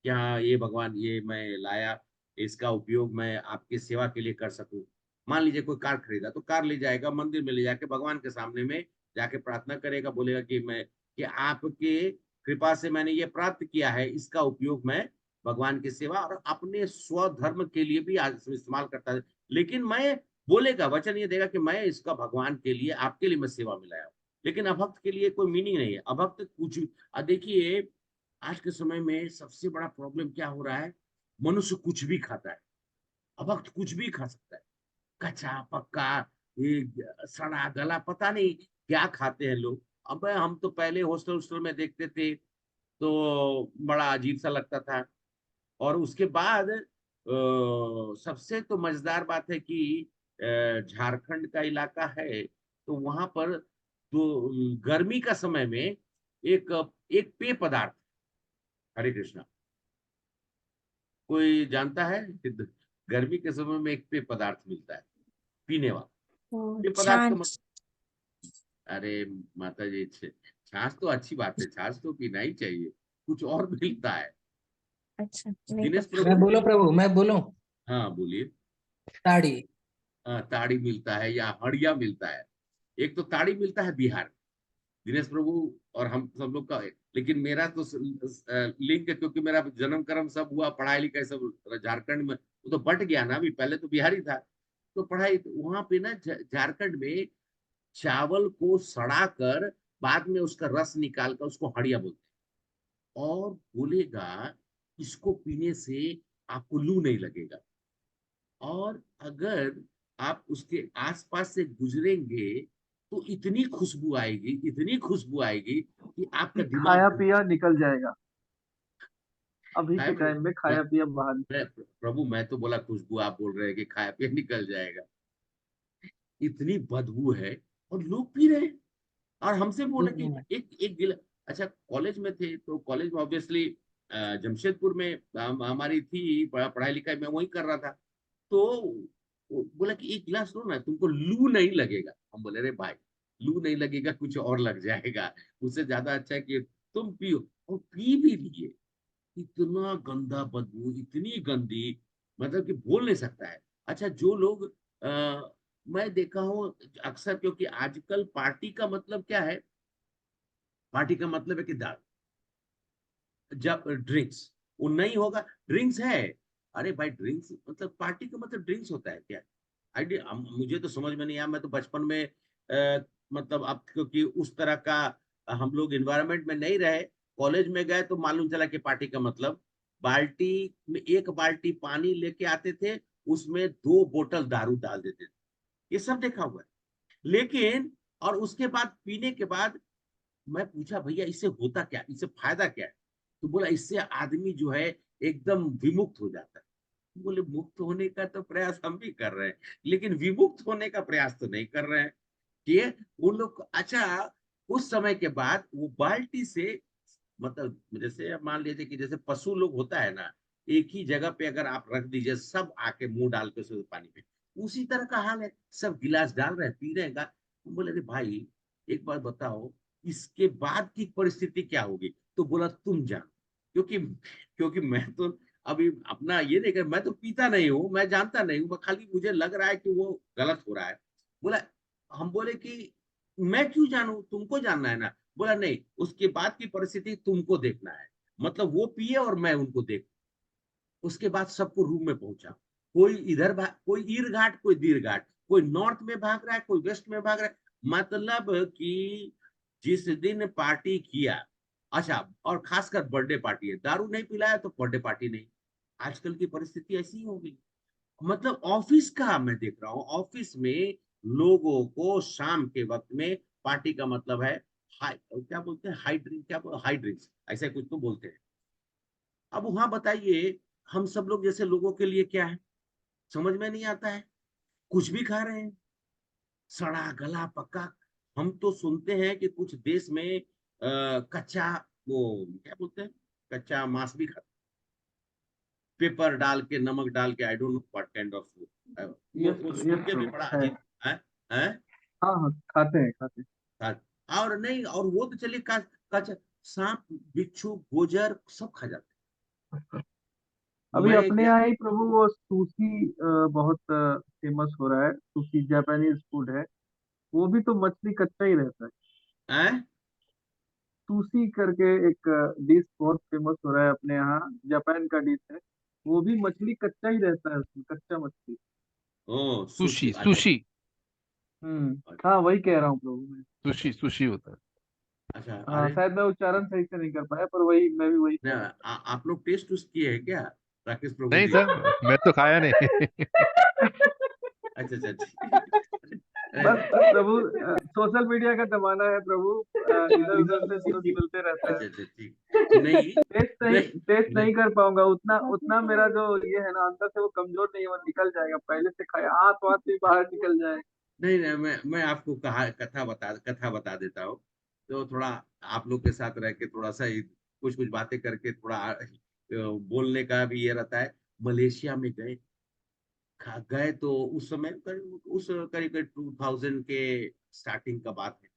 कि हाँ ये भगवान, ये मैं लाया, इसका उपयोग मैं आपकी सेवा के लिए कर सकूं। मान लीजिए कोई कार खरीदा तो कार ले जाएगा, मंदिर में ले जाके भगवान के सामने में जाके प्रार्थना करेगा, बोलेगा कि आपके कृपा से मैंने ये प्राप्त किया है, इसका उपयोग मैं भगवान की सेवा और अपने स्वधर्म के लिए भी इस्तेमाल करता है। लेकिन मैं, बोलेगा, वचन ये देगा कि मैं इसका भगवान के लिए, आपके लिए मैं सेवा में लाया हूं। लेकिन अभक्त के लिए कोई मीनिंग नहीं है, अभक्त कुछ। देखिए आज के समय में सबसे बड़ा प्रॉब्लम क्या हो रहा है, मनुष्य कुछ भी खाता है, अभक्त कुछ भी खा सकता है, कच्चा पक्का, ये सड़ा गला, पता नहीं क्या खाते हैं लोग। अब हम तो पहले हॉस्टल हॉस्टल में देखते थे तो बड़ा अजीब सा लगता था। और उसके बाद सबसे तो मजेदार बात है कि झारखंड का इलाका है, तो वहां पर तो गर्मी का समय में एक एक पेय पदार्थ, हरे कृष्णा, कोई जानता है? गर्मी के समय में एक पेय पदार्थ मिलता है पीने वाला। पेय पदार्थ का छाछ। अरे माता जी, छाछ तो अच्छी बात है, छाछ तो पीना ही चाहिए। कुछ और मिलता है अच्छा, नहीं दिनेश पता। मैं प्रभु। बोलो प्रभु, मैं बोलूं? हाँ बोलिए। ताड़ी। ताड़ी मिलता है या हड़िया मिलता है। एक तो ताड़ी मिलता है बिहार, दिनेश प्रभु और हम सब लोग का। लेकिन मेरा तो लिंक है, क्योंकि मेरा जन्म कर्म सब हुआ, पढ़ाई लिखाई सब झारखंड में। वो तो बट गया ना, अभी पहले तो बिहारी था। तो पढ़ाई तो वहां पे ना झारखंड में चावल को सड़ा कर बाद में उसका रस निकाल कर उसको हड़िया बोलते हैं। और बोलेगा इसको पीने से आपको लू नहीं लगेगा। और अगर आप उसके आसपास से गुजरेंगे तो इतनी खुशबू आएगी, इतनी खुशबू आएगी कि आपका कि दिमाग खाया घूम। पिया निकल जाएगा। अभी है के प्रभु, टाइम में मैं खाया पिया बाहर। प्रभु मैं तो बोला खुशबू, आप बोल रहे हैं कि खाया पिया निकल जाएगा। इतनी बदबू है और लोग पी रहे हैं। और हमसे बोल रहे हम्म, कि एक एक गिला। अच्छा कॉलेज में थे तो कॉलेज में ऑब्वियसली जमशेदपुर में हमारी थी पढ़ाई लिखाई, मैं वही कर रहा था। तो वो बोला कि एक गिलास लो ना, तुमको लू नहीं लगेगा। हम बोले अरे भाई, लू नहीं लगेगा, कुछ और लग जाएगा। उससे ज्यादा अच्छा है कि तुम पियो। और पी भी लिए। इतना गंदा बदबू, इतनी गंदी, मतलब कि बोल नहीं सकता है। अच्छा जो लोग मैं देखा हूँ अक्सर, क्योंकि आजकल पार्टी का मतलब क्या है, पार्टी का मतलब है कि दारू, जब ड्रिंक्स, वो नहीं होगा, ड्रिंक्स है। अरे भाई ड्रिंक्स मतलब, पार्टी का मतलब ड्रिंक्स होता है क्या? आइडिया मुझे तो समझ में नहीं आया। मैं तो बचपन में मतलब अब क्योंकि उस तरह का हम लोग इन्वायरमेंट में नहीं रहे, कॉलेज में गए तो मालूम चला कि पार्टी का मतलब बाल्टी में एक बाल्टी पानी लेके आते थे, उसमें 2 बोतल दारू डाल देते थे। ये सब देखा हुआ है। लेकिन और उसके बाद पीने के बाद मैं पूछा भैया इससे होता क्या, इससे फायदा क्या है? तो बोला इससे आदमी जो है एकदम विमुक्त हो जाता है। बोले मुक्त होने का तो प्रयास हम भी कर रहे हैं, लेकिन विमुक्त होने का प्रयास तो नहीं कर रहे हैं। कि उन लोग अच्छा, उस समय के बाद वो बाल्टी से, मतलब जैसे अब मान लीजिए कि जैसे पशु लोग होता है ना, एक ही जगह पे अगर आप रख दीजिए, सब आके मुंह डाल के उस पानी में, उसी तरह का हाल है। सब गिलास डाल रहे हैं, पी रहे हैं। बोले अरे भाई एक बात बताओ, इसके बाद की परिस्थिति क्या होगी? तो बोला तुम जानो। क्योंकि क्योंकि मैं तो अभी अपना ये नहीं कर, मैं तो पीता नहीं हूँ, मैं जानता नहीं हूँ, मैं खाली मुझे लग रहा है कि वो गलत हो रहा है। बोला, हम बोले कि मैं क्यों जानू, तुमको जानना है ना। बोला नहीं, उसके बाद की परिस्थिति तुमको देखना है। मतलब वो पिए और मैं उनको देख। उसके बाद सबको रूम में पहुंचा। कोई इधर भाग, कोई ईर घाट, कोई दीर घाट, कोई नॉर्थ में भाग रहा है, कोई वेस्ट में भाग रहा है। मतलब कि जिस दिन पार्टी किया, अच्छा, और खासकर बर्थडे पार्टी है, दारू नहीं पिलाया तो बर्थडे पार्टी नहीं। आजकल की परिस्थिति ऐसी ही होगी। मतलब ऑफिस का मैं देख रहा हूँ, ऑफिस में लोगों को शाम के वक्त में पार्टी का मतलब है हाई क्या बोलते हैं, हाई ड्रिंक, क्या हाई ड्रिंक्स ऐसा कुछ तो बोलते हैं। अब वहां बताइए, हम सब लोग जैसे लोगों के लिए क्या है, समझ में नहीं आता है, कुछ भी खा रहे हैं, सड़ा गला पक्का। हम तो सुनते हैं कि कुछ देश में कच्चा, वो क्या बोलते हैं, कच्चा मांस भी खाते, पेपर डाल के, नमक डाल के, I don't know what kind of, yes वो सुन यस के भी बड़ा है। अजीब है, है? हाँ हाँ, खाते हैं खाते हैं। और नहीं, और वो तो चलिए कच्चा, सांप, बिच्छू, गोजर सब खा जाते हैं। अभी मैं अपने गया, यहाँ ही प्रभु वो सुशी बहुत फेमस हो रहा है। सुशी जापानीज फूड है। वो भी तो मछली कच्चा ही रहता है। हैं? सुशी करके एक डिश बहुत फेमस हो रहा है अपने यहाँ, जापान का डिश है। वो भी मछली कच्चा ही रहता है, उसमें कच्चा मछली। ओ सुशी, सुशी अच्छा सुशी हाँ वही कह रहा हूँ प्रभु मैं। सुशी सुशी होता है। अच्छा। हाँ अरे शायद मैं उच्चारण सही से नहीं कर पाया, पर वही मैं भी वही ना, कह रहा आप लोग टेस्ट उस किए हैं क्या, राकेश प्रभु नहीं जी? सर, मैं तो खाया नहीं। अच्छा अच्छा, ठीक है। बस प्रभु, सोशल मीडिया का जमाना है प्रभु, इधर उधर से न्यूज मिलते रहता है। अच्छा अच्छा, ठीक। नहीं नहीं टेस्ट नहीं नहीं कर पाऊंगा उतना उतना। मेरा जो ये है ना अंदर से, वो कमजोर नहीं है, वो निकल जाएगा। पहले से खाया हाथ वाथ भी बाहर निकल जाए। नहीं नहीं, मैं आपको कथा बता देता हूँ। तो थोड़ा आप लोग के साथ रह के थोड़ा सा कुछ कुछ बातें करके थोड़ा बोलने का भी ये रहता है। मलेशिया में गए, गए तो उस समय उस करीब 2000 के स्टार्टिंग का बात है।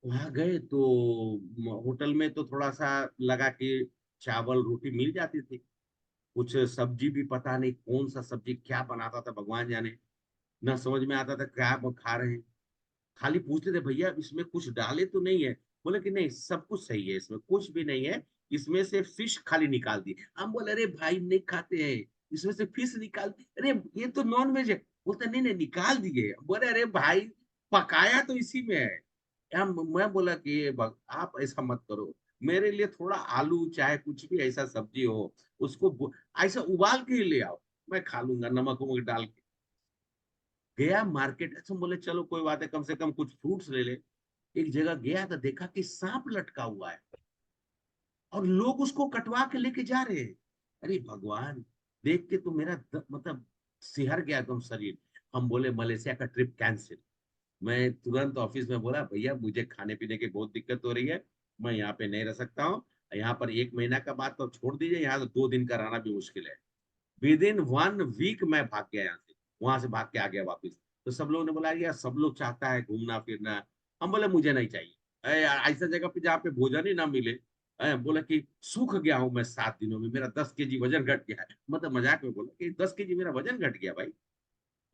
वहां गए तो होटल में तो थोड़ा सा लगा कि चावल रोटी मिल जाती थी, कुछ सब्जी भी पता नहीं कौन सा सब्जी क्या बनाता था भगवान जाने, ना समझ में आता था क्या वो खा रहे हैं। खाली पूछते थे भैया इसमें कुछ डाले तो नहीं है, बोले कि नहीं सब कुछ सही है, इसमें कुछ भी नहीं है, इसमें से फिश खाली निकाल दी। हम बोले अरे भाई नहीं खाते हैं, इसमें से फिश निकाल दी, अरे ये तो नॉन वेज है। बोलते नहीं नहीं निकाल दिए। बोले अरे भाई पकाया तो इसी में है। मैं बोला कि आप ऐसा मत करो, मेरे लिए थोड़ा आलू चाहे कुछ भी ऐसा सब्जी हो, उसको ऐसा उबाल के ही ले आओ, मैं खा लूंगा नमक वमक डाल के। गया मार्केट, अच्छा बोले चलो कोई बात है, कम से कम कुछ फ्रूट्स ले ले। एक जगह गया तो देखा कि सांप लटका हुआ है और लोग उसको कटवा के लेके जा रहे हैं। अरे भगवान, देख के तो मेरा मतलब सिहर गया एकदम शरीर। हम बोले मलेशिया का ट्रिप कैंसिल। मैं तुरंत ऑफिस में बोला भैया मुझे खाने पीने की बहुत दिक्कत हो रही है, मैं यहाँ पे नहीं रह सकता हूँ। यहाँ पर 1 महीना का बात तो छोड़ दीजिए, यहाँ तो 2 दिन का रहना भी मुश्किल है। विद इन 1 वीक मैं भाग गया यहाँ से, वहां से भाग के आ गया वापस। तो सब लोगों ने बोला यार सब लोग चाहता है घूमना फिरना। हम बोले मुझे नहीं चाहिए। अरे यार ऐसा जगह पे जहाँ पे भोजन ही ना मिले। बोला कि सूख गया हूँ मैं 7 दिनों में, मेरा 10 kg वजन घट गया है, मतलब मजाक में बोला कि 10 kg मेरा वजन घट गया भाई।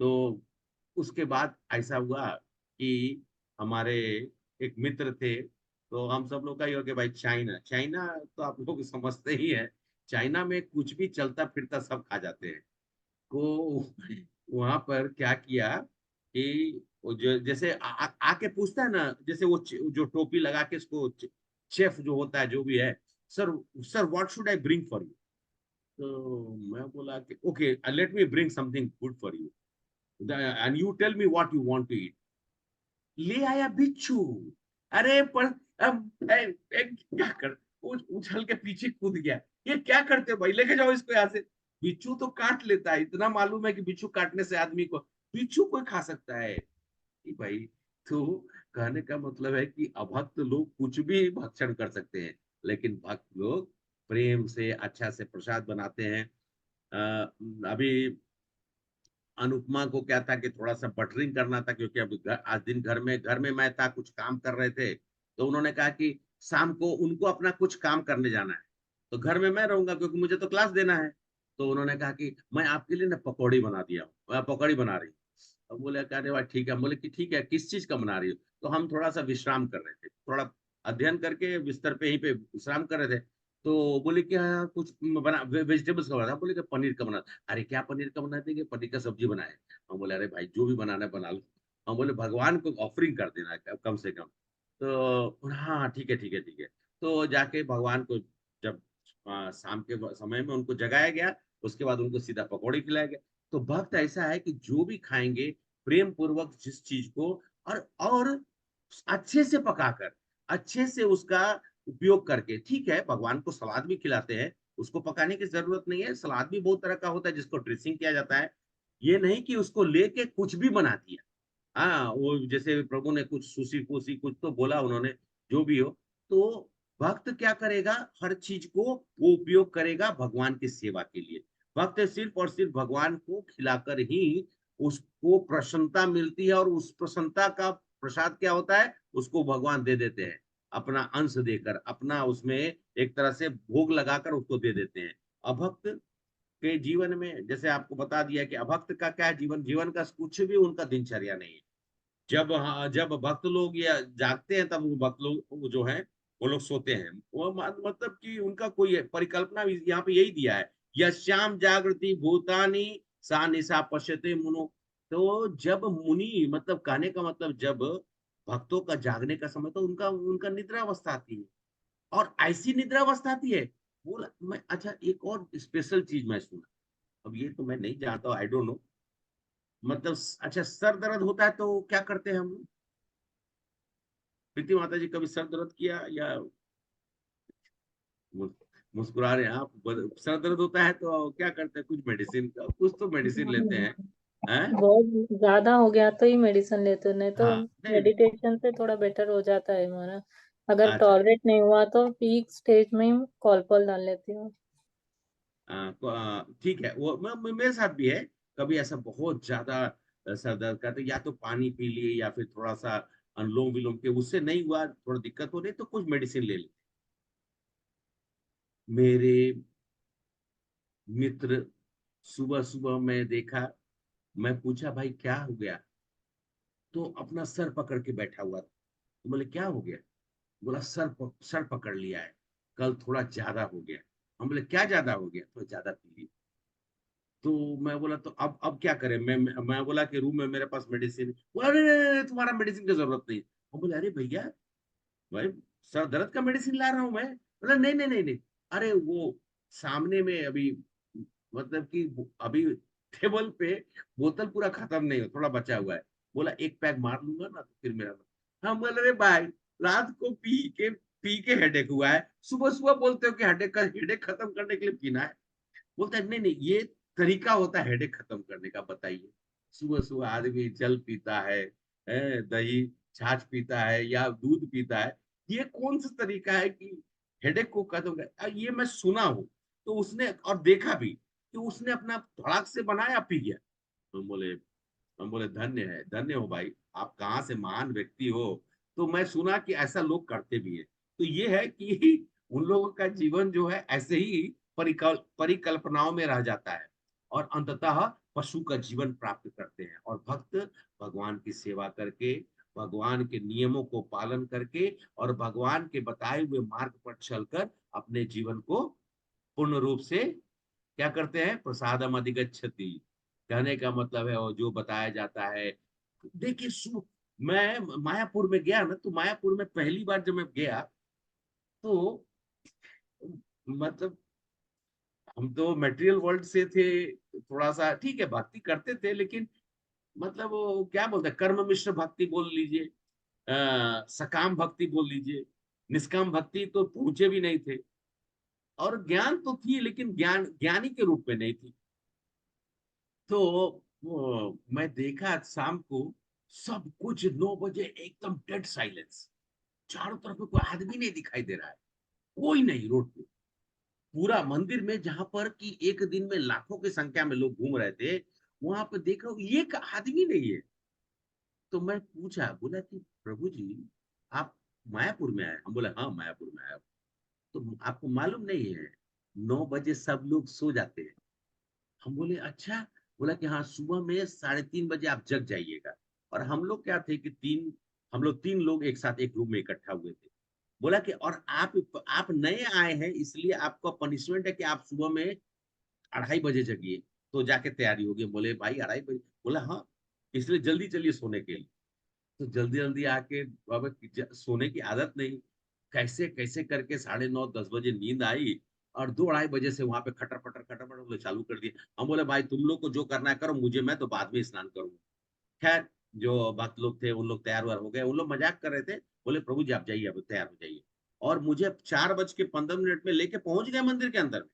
तो उसके बाद ऐसा हुआ कि हमारे एक मित्र थे, तो हम सब लोग का ये हो गया भाई चाइना, चाइना तो आप लोग समझते ही हैं, चाइना में कुछ भी चलता फिरता सब खा जाते हैं। को वहां पर क्या किया कि वो जो जैसे आके पूछता है ना, जैसे वो जो टोपी लगा के इसको शेफ जो होता है जो भी है, sir sir what should I bring for you. तो मैं बोला कि okay let me bring something good for you and you tell me what you want to eat. ले आया बिच्छू। अरे पर अब क्या कर, उछल के पीछे कूद गया। ये क्या करते हो भाई, लेके जाओ इसको यहाँ से। बिच्छू तो काट लेता है, इतना मालूम है कि बिच्छू काटने से आदमी को, बिच्छू कोई खा सकता है कि भाई। तो कहने का मतलब है कि अभक्त लोग कुछ भी भक्षण कर सकते हैं, लेकिन भक्त लोग प्रेम से अच्छा से प्रसाद बनाते हैं। अभी अनुपमा को क्या था कि थोड़ा सा बटरिंग करना था, क्योंकि अब आज दिन घर में मैं था, कुछ काम कर रहे थे। तो उन्होंने कहा कि शाम को उनको अपना कुछ काम करने जाना है, तो घर में मैं रहूंगा क्योंकि मुझे तो क्लास देना है। तो उन्होंने कहा कि मैं आपके लिए ना पकौड़ी बना दिया हूँ, पकौड़ी बना रही हूँ। अब बोले अरे भाई ठीक है। हम बोले कि ठीक है, किस चीज का बना रही हो। तो हम थोड़ा सा विश्राम कर रहे थे, थोड़ा अध्ययन करके बिस्तर पे ही पे विश्राम कर रहे थे। तो बोले कि हाँ कुछ बना, वेजिटेबल्स का बना। बोले कि पनीर का बना। अरे क्या पनीर का बना देंगे, पनीर का सब्जी बनाए। हम बोले अरे भाई जो भी बनाना है बना लो। हम बोले भगवान को ऑफरिंग कर देना है कम से कम। तो हाँ ठीक है ठीक है ठीक है। तो जाके भगवान को जब शाम के समय में उनको जगाया गया, उसके बाद उनको सीधा पकौड़ी खिलाया गया। तो भक्त ऐसा है कि जो भी खाएंगे प्रेम पूर्वक जिस चीज को, और अच्छे से पकाकर, अच्छे से उसका उपयोग करके, ठीक है भगवान को सलाद भी खिलाते हैं, उसको पकाने की जरूरत नहीं है, सलाद भी बहुत तरह का होता है जिसको ड्रेसिंग किया जाता है। ये नहीं कि उसको लेके कुछ भी बना दिया। हाँ, वो जैसे प्रभु ने कुछ सूसी फूसी कुछ तो बोला उन्होंने, जो भी हो। तो भक्त क्या करेगा, हर चीज को वो उपयोग करेगा भगवान की सेवा के लिए। भक्त सिर्फ और सिर्फ भगवान को खिलाकर ही उसको प्रसन्नता मिलती है, और उस प्रसन्नता का प्रसाद क्या होता है, उसको भगवान दे देते हैं, अपना अंश देकर, अपना उसमें एक तरह से भोग लगाकर उसको दे देते हैं। अभक्त के जीवन में जैसे आपको बता दिया कि अभक्त का क्या जीवन, जीवन का कुछ भी उनका दिनचर्या नहीं है। जब हाँ, जब भक्त लोग या जागते हैं तब वो भक्त लोग जो हैं वो लोग सोते हैं। वो मतलब कि उनका कोई परिकल्पना यहाँ पे यही दिया है, यश्याम जागृति भूतानि सा निशा पश्यते मुनो। तो जब मुनि, मतलब कहने का मतलब जब भक्तों का जागने का समय, तो उनका उनका निद्रावस्था आती है, और ऐसी निद्रावस्था आती है। बोला मैं, अच्छा एक और स्पेशल चीज मैं सुना, अब ये तो मैं नहीं जानता, आई डोंट नो, मतलब अच्छा सर दर्द होता है तो क्या करते हैं हम लोग? प्रीति माता जी कभी सर दर्द किया या मु- मुस्कुरा रहे हैं आप? सर दर्द होता है तो क्या करते हैं? कुछ मेडिसिन का, कुछ तो मेडिसिन लेते हैं, हैं? बहुत ज्यादा हो गया तो ही मेडिसिन लेते हो, नहीं तो हाँ नहीं, मेडिटेशन से थोड़ा बेटर हो जाता है हमारा। अगर अच्छा, टॉलरेट नहीं हुआ तो पीक स्टेज में ही कॉलपॉल डाल लेती हूँ। ठीक है, वो मेरे साथ भी है। कभी ऐसा बहुत ज्यादा सर दर्द का, तो या तो पानी पी लिए या फिर थोड़ा सा अनुलोम विलोम के, उससे नहीं हुआ, थोड़ा दिक्कत हो रही तो कुछ मेडिसिन ले ली। मेरे मित्र, सुबह सुबह मैं देखा, मैं पूछा भाई क्या हो गया, तो अपना सर पकड़ के बैठा हुआ था। तो बोले क्या हो गया? बोला सर पकड़ लिया है, कल थोड़ा ज्यादा हो गया। हम बोले क्या ज्यादा हो गया? तो ज्यादा पी लिया। तो मैं बोला तो अब क्या करें? मैं बोला कि रूम में मेरे पास मेडिसिन। बोला नहीं नहीं नहीं, तुम्हारा मेडिसिन की जरूरत नहीं। हम बोले अरे भैया, भाई सर दर्द का मेडिसिन ला रहा हूँ मैं। बोला नहीं नहीं नहीं नहीं, अरे वो सामने में अभी, मतलब कि अभी टेबल पे बोतल पूरा खत्म नहीं हो, थोड़ा बचा हुआ है। बोला एक पैक मार लूंगा ना तो फिर मेरा। हम बोल रहे भाई, रात को पी के हेडेक हुआ है, सुबह सुबह बोलते हो कि हेडेक खत्म करने के लिए पीना है। बोलता है नहीं नहीं, ये तरीका होता है हेडेक खत्म करने का, बताइए। सुबह सुबह आदमी जल पीता है, दही छाछ पीता है या दूध पीता है, ये कौन सा तरीका है कि हेडेक को खत्म कर? ये मैं सुना हूँ, तो उसने और देखा भी कि उसने अपना धड़ाक से बनाया, पी गया। हम बोले धन्य है, धन्य हो भाई, आप कहाँ से महान व्यक्ति हो। तो मैं सुना कि ऐसा लोग करते भी है। तो ये है कि उन लोगों का जीवन जो है ऐसे ही परिकल्पनाओं में रह जाता है, और अंततः पशु का जीवन प्राप्त करते हैं। और भक्त भगवान की सेवा करके, भगवान के नियमों को पालन करके, और भगवान के बताए हुए मार्ग पर चलकर अपने जीवन को पूर्ण रूप से क्या करते हैं, प्रसादम अधिगच्छति। कहने का मतलब है वो जो बताया जाता है। देखिए मैं मायापुर में गया ना, तो मायापुर में पहली बार जब मैं गया, तो मतलब हम तो मटेरियल वर्ल्ड से थे, थोड़ा सा ठीक है भक्ति करते थे, लेकिन मतलब वो क्या बोलते हैं, कर्म मिश्र भक्ति बोल लीजिए, सकाम भक्ति बोल लीजिए, निष्काम भक्ति तो पहुंचे भी नहीं थे। और ज्ञान तो थी, लेकिन ज्ञानी के रूप में नहीं थी। तो मैं देखा शाम को, सब कुछ 9 बजे एकदम डेड साइलेंस, चारों तरफ कोई आदमी नहीं दिखाई दे रहा है, कोई नहीं रोड पे। पूरा मंदिर में जहां पर कि एक दिन में लाखों की संख्या में लोग घूम रहे थे, वहां पर देख रहा हूँ एक आदमी नहीं है। तो मैं पूछा, बोला कि प्रभु जी आप मायापुर में आए? हम बोले हाँ मायापुर में आया। तो आपको मालूम नहीं है 9 बजे सब लोग सो जाते हैं? हम बोले अच्छा। बोला कि हाँ सुबह में 3:30 बजे आप जग जाइएगा। और हम लोग क्या थे कि हम लोग 3 लोग एक साथ एक रूम में इकट्ठा हुए थे। बोला कि और आप नए आए हैं, इसलिए आपका पनिशमेंट है कि आप सुबह में 2:30 बजे जगिए, तो जाके तैयारी होगी। बोले भाई 2:30 बजे? बोला हाँ, इसलिए जल्दी चलिए सोने के लिए। तो जल्दी जल्दी आके, बाबा सोने की आदत नहीं, कैसे कैसे करके 9:30 10 बजे नींद आई। और 2 2:30 बजे से वहां पे खटर पटर खटर पटर बोले चालू कर दिए। हम बोले भाई तुम लोग को जो करना है करो, मुझे मैं तो बाद में स्नान करूंगा। खैर जो भक्त लोग थे उन लोग तैयार वार हो गए, उन लोग मजाक कर रहे थे, बोले प्रभु जी आप जाइए, अब तैयार हो जाइए। और मुझे 4:15 में लेके पहुंच गए मंदिर के अंदर में।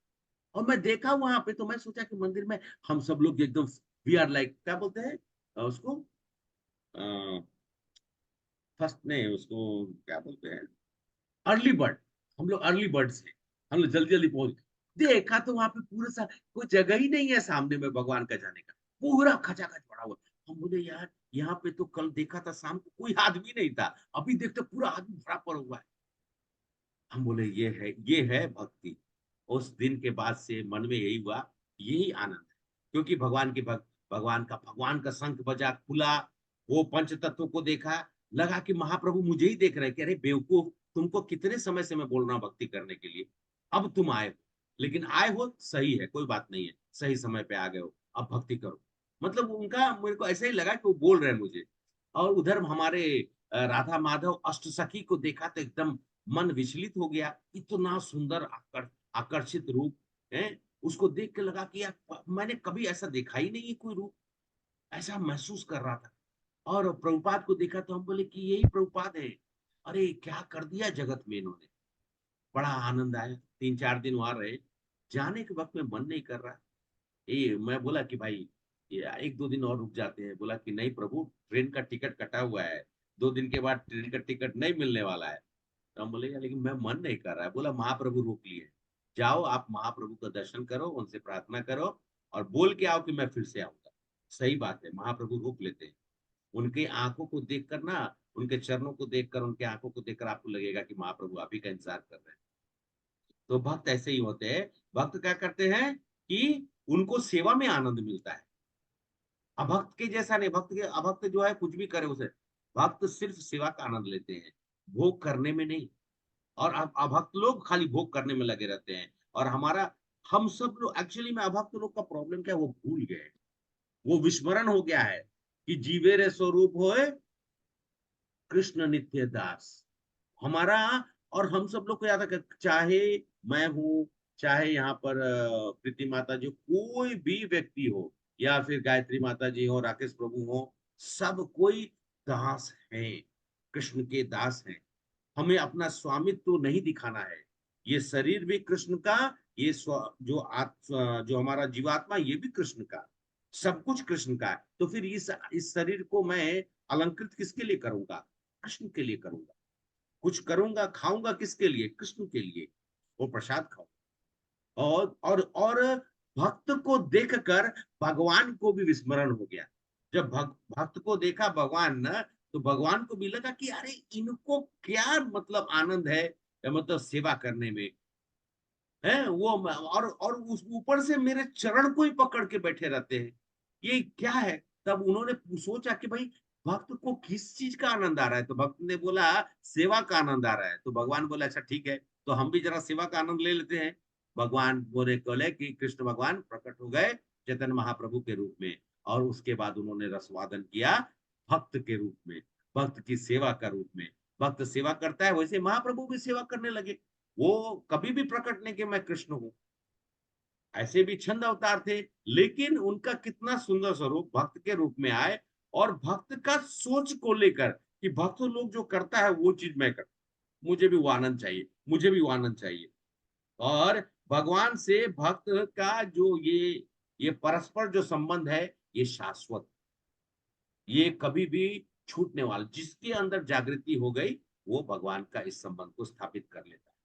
और मैं देखा वहां पे, तो मैं सोचा कि मंदिर में हम सब लोग एकदम वी आर लाइक, क्या बोलते हैं उसको, फर्स्ट नहीं, उसको क्या बोलते हैं, अर्ली बर्ड। हम लोग अर्ली बर्ड से हम लोग जल्दी जल्दी पहुंच गए। देखा तो वहां पे पूरे सा कोई जगह ही नहीं है सामने में भगवान का जाने का, पूरा खचाखच पड़ा हुआ। हम बोले यार यहाँ पे तो कल देखा था शाम को कोई आदमी नहीं था, अभी देखते पूरा आदमी भरा पड़ा हुआ है। हम बोले ये है भक्ति। उस दिन के बाद से मन में यही हुआ, यही आनंद है, क्योंकि भगवान का शंख बजा खुला, वो पंच तत्व को देखा, लगा कि महाप्रभु मुझे ही देख रहे हैं कि अरे बेवकूफ, तुमको कितने समय से मैं बोल रहा हूँ भक्ति करने के लिए, अब तुम आए हो, लेकिन आए हो सही है, कोई बात नहीं है, सही समय पे आ गए हो, अब भक्ति करो। मतलब उनका मेरे को ऐसा ही लगा कि वो बोल रहे हैं मुझे। और उधर हमारे राधा माधव अष्टसखी को देखा तो एकदम मन विचलित हो गया, इतना सुंदर आकर्षित रूप है। उसको देख के लगा कि यार मैंने कभी ऐसा देखा ही नहीं है कोई रूप, ऐसा महसूस कर रहा था। और प्रभुपाद को देखा तो हम बोले कि यही प्रभुपाद है, अरे क्या कर दिया जगत में इन्होंने। बड़ा आनंद आया, 3-4 दिन वहां रहे। जाने के वक्त में मन नहीं कर रहा। ये मैं बोला कि भाई ये 1-2 दिन और रुक जाते हैं, बोला कि नहीं प्रभु, ट्रेन का टिकट कटा हुआ है, 2 दिन के बाद ट्रेन का टिकट नहीं मिलने वाला है। तो हम बोले यार लेकिन मैं मन नहीं कर रहा है। बोला महाप्रभु रोक लिए, जाओ आप महाप्रभु का दर्शन करो, उनसे प्रार्थना करो और बोल के आओ कि मैं फिर से आऊंगा। सही बात है, महाप्रभु रोक लेते हैं। उनके आंखों को देखकर ना, उनके चरणों को देखकर, उनके आंखों को देखकर आपको लगेगा कि महाप्रभु आप ही का इंतजार कर रहे हैं। तो भक्त ऐसे ही होते हैं। भक्त क्या करते हैं कि उनको सेवा में आनंद मिलता है। अभक्त के जैसा नहीं, अभक्त जो है कुछ भी करे उसे, भक्त सिर्फ सेवा का आनंद लेते हैं, भोग करने में नहीं। और अब अभक्त लोग खाली भोग करने में लगे रहते हैं। और हम सब लोग एक्चुअली में अभक्त लोग का प्रॉब्लम क्या है, वो भूल गए, वो विस्मरण हो गया है कि जीवे रे स्वरूप होए कृष्ण नित्य दास हमारा। और हम सब लोग को याद है, चाहे मैं हूं, चाहे यहाँ पर प्रीति माता जी, कोई भी व्यक्ति हो, या फिर गायत्री माता जी हो, राकेश प्रभु हो, सब कोई दास है, कृष्ण के दास हैं। हमें अपना स्वामित्व तो नहीं दिखाना है। ये शरीर भी कृष्ण का, ये जो हमारा जीवात्मा ये भी कृष्ण का, सब कुछ कृष्ण का है। तो फिर इस शरीर को मैं अलंकृत किसके लिए करूंगा, कृष्ण के लिए करूंगा। कुछ करूंगा, खाऊंगा किसके लिए, कृष्ण के लिए, वो प्रसाद खाऊंगा। और भक्त को देखकर भगवान को भी विस्मरण हो गया। जब भक्त को देखा भगवान न, तो भगवान को भी लगा कि अरे इनको क्या मतलब आनंद है, मतलब सेवा करने में है वो। और उस ऊपर से मेरे चरण को ही पकड़ के बैठे रहते हैं, ये क्या है। तब उन्होंने सोचा कि भाई भक्त को किस चीज का आनंद आ रहा है। तो भक्त ने बोला सेवा का आनंद आ रहा है। तो भगवान बोला अच्छा ठीक है, तो हम भी जरा सेवा का आनंद ले लेते हैं। भगवान बोले कि कृष्ण भगवान प्रकट हो गए चैतन्य महाप्रभु के रूप में, और उसके बाद उन्होंने रसवादन किया भक्त के रूप में, भक्त की सेवा का रूप में। भक्त सेवा करता है, वैसे महाप्रभु भी सेवा करने लगे। वो कभी भी प्रकट नहीं कि मैं कृष्ण हूं, ऐसे भी छंद अवतार थे, लेकिन उनका कितना सुंदर स्वरूप भक्त के रूप में आए। और भक्त का सोच को लेकर कि भक्त लोग जो करता है वो चीज मैं कर, मुझे भी वो आनंद चाहिए, मुझे भी वो आनंद चाहिए। और भगवान से भक्त का जो ये परस्पर जो संबंध है, ये शाश्वत, ये कभी भी छूटने वाला, जिसके अंदर जागृति हो गई वो भगवान का इस संबंध को स्थापित कर लेता है।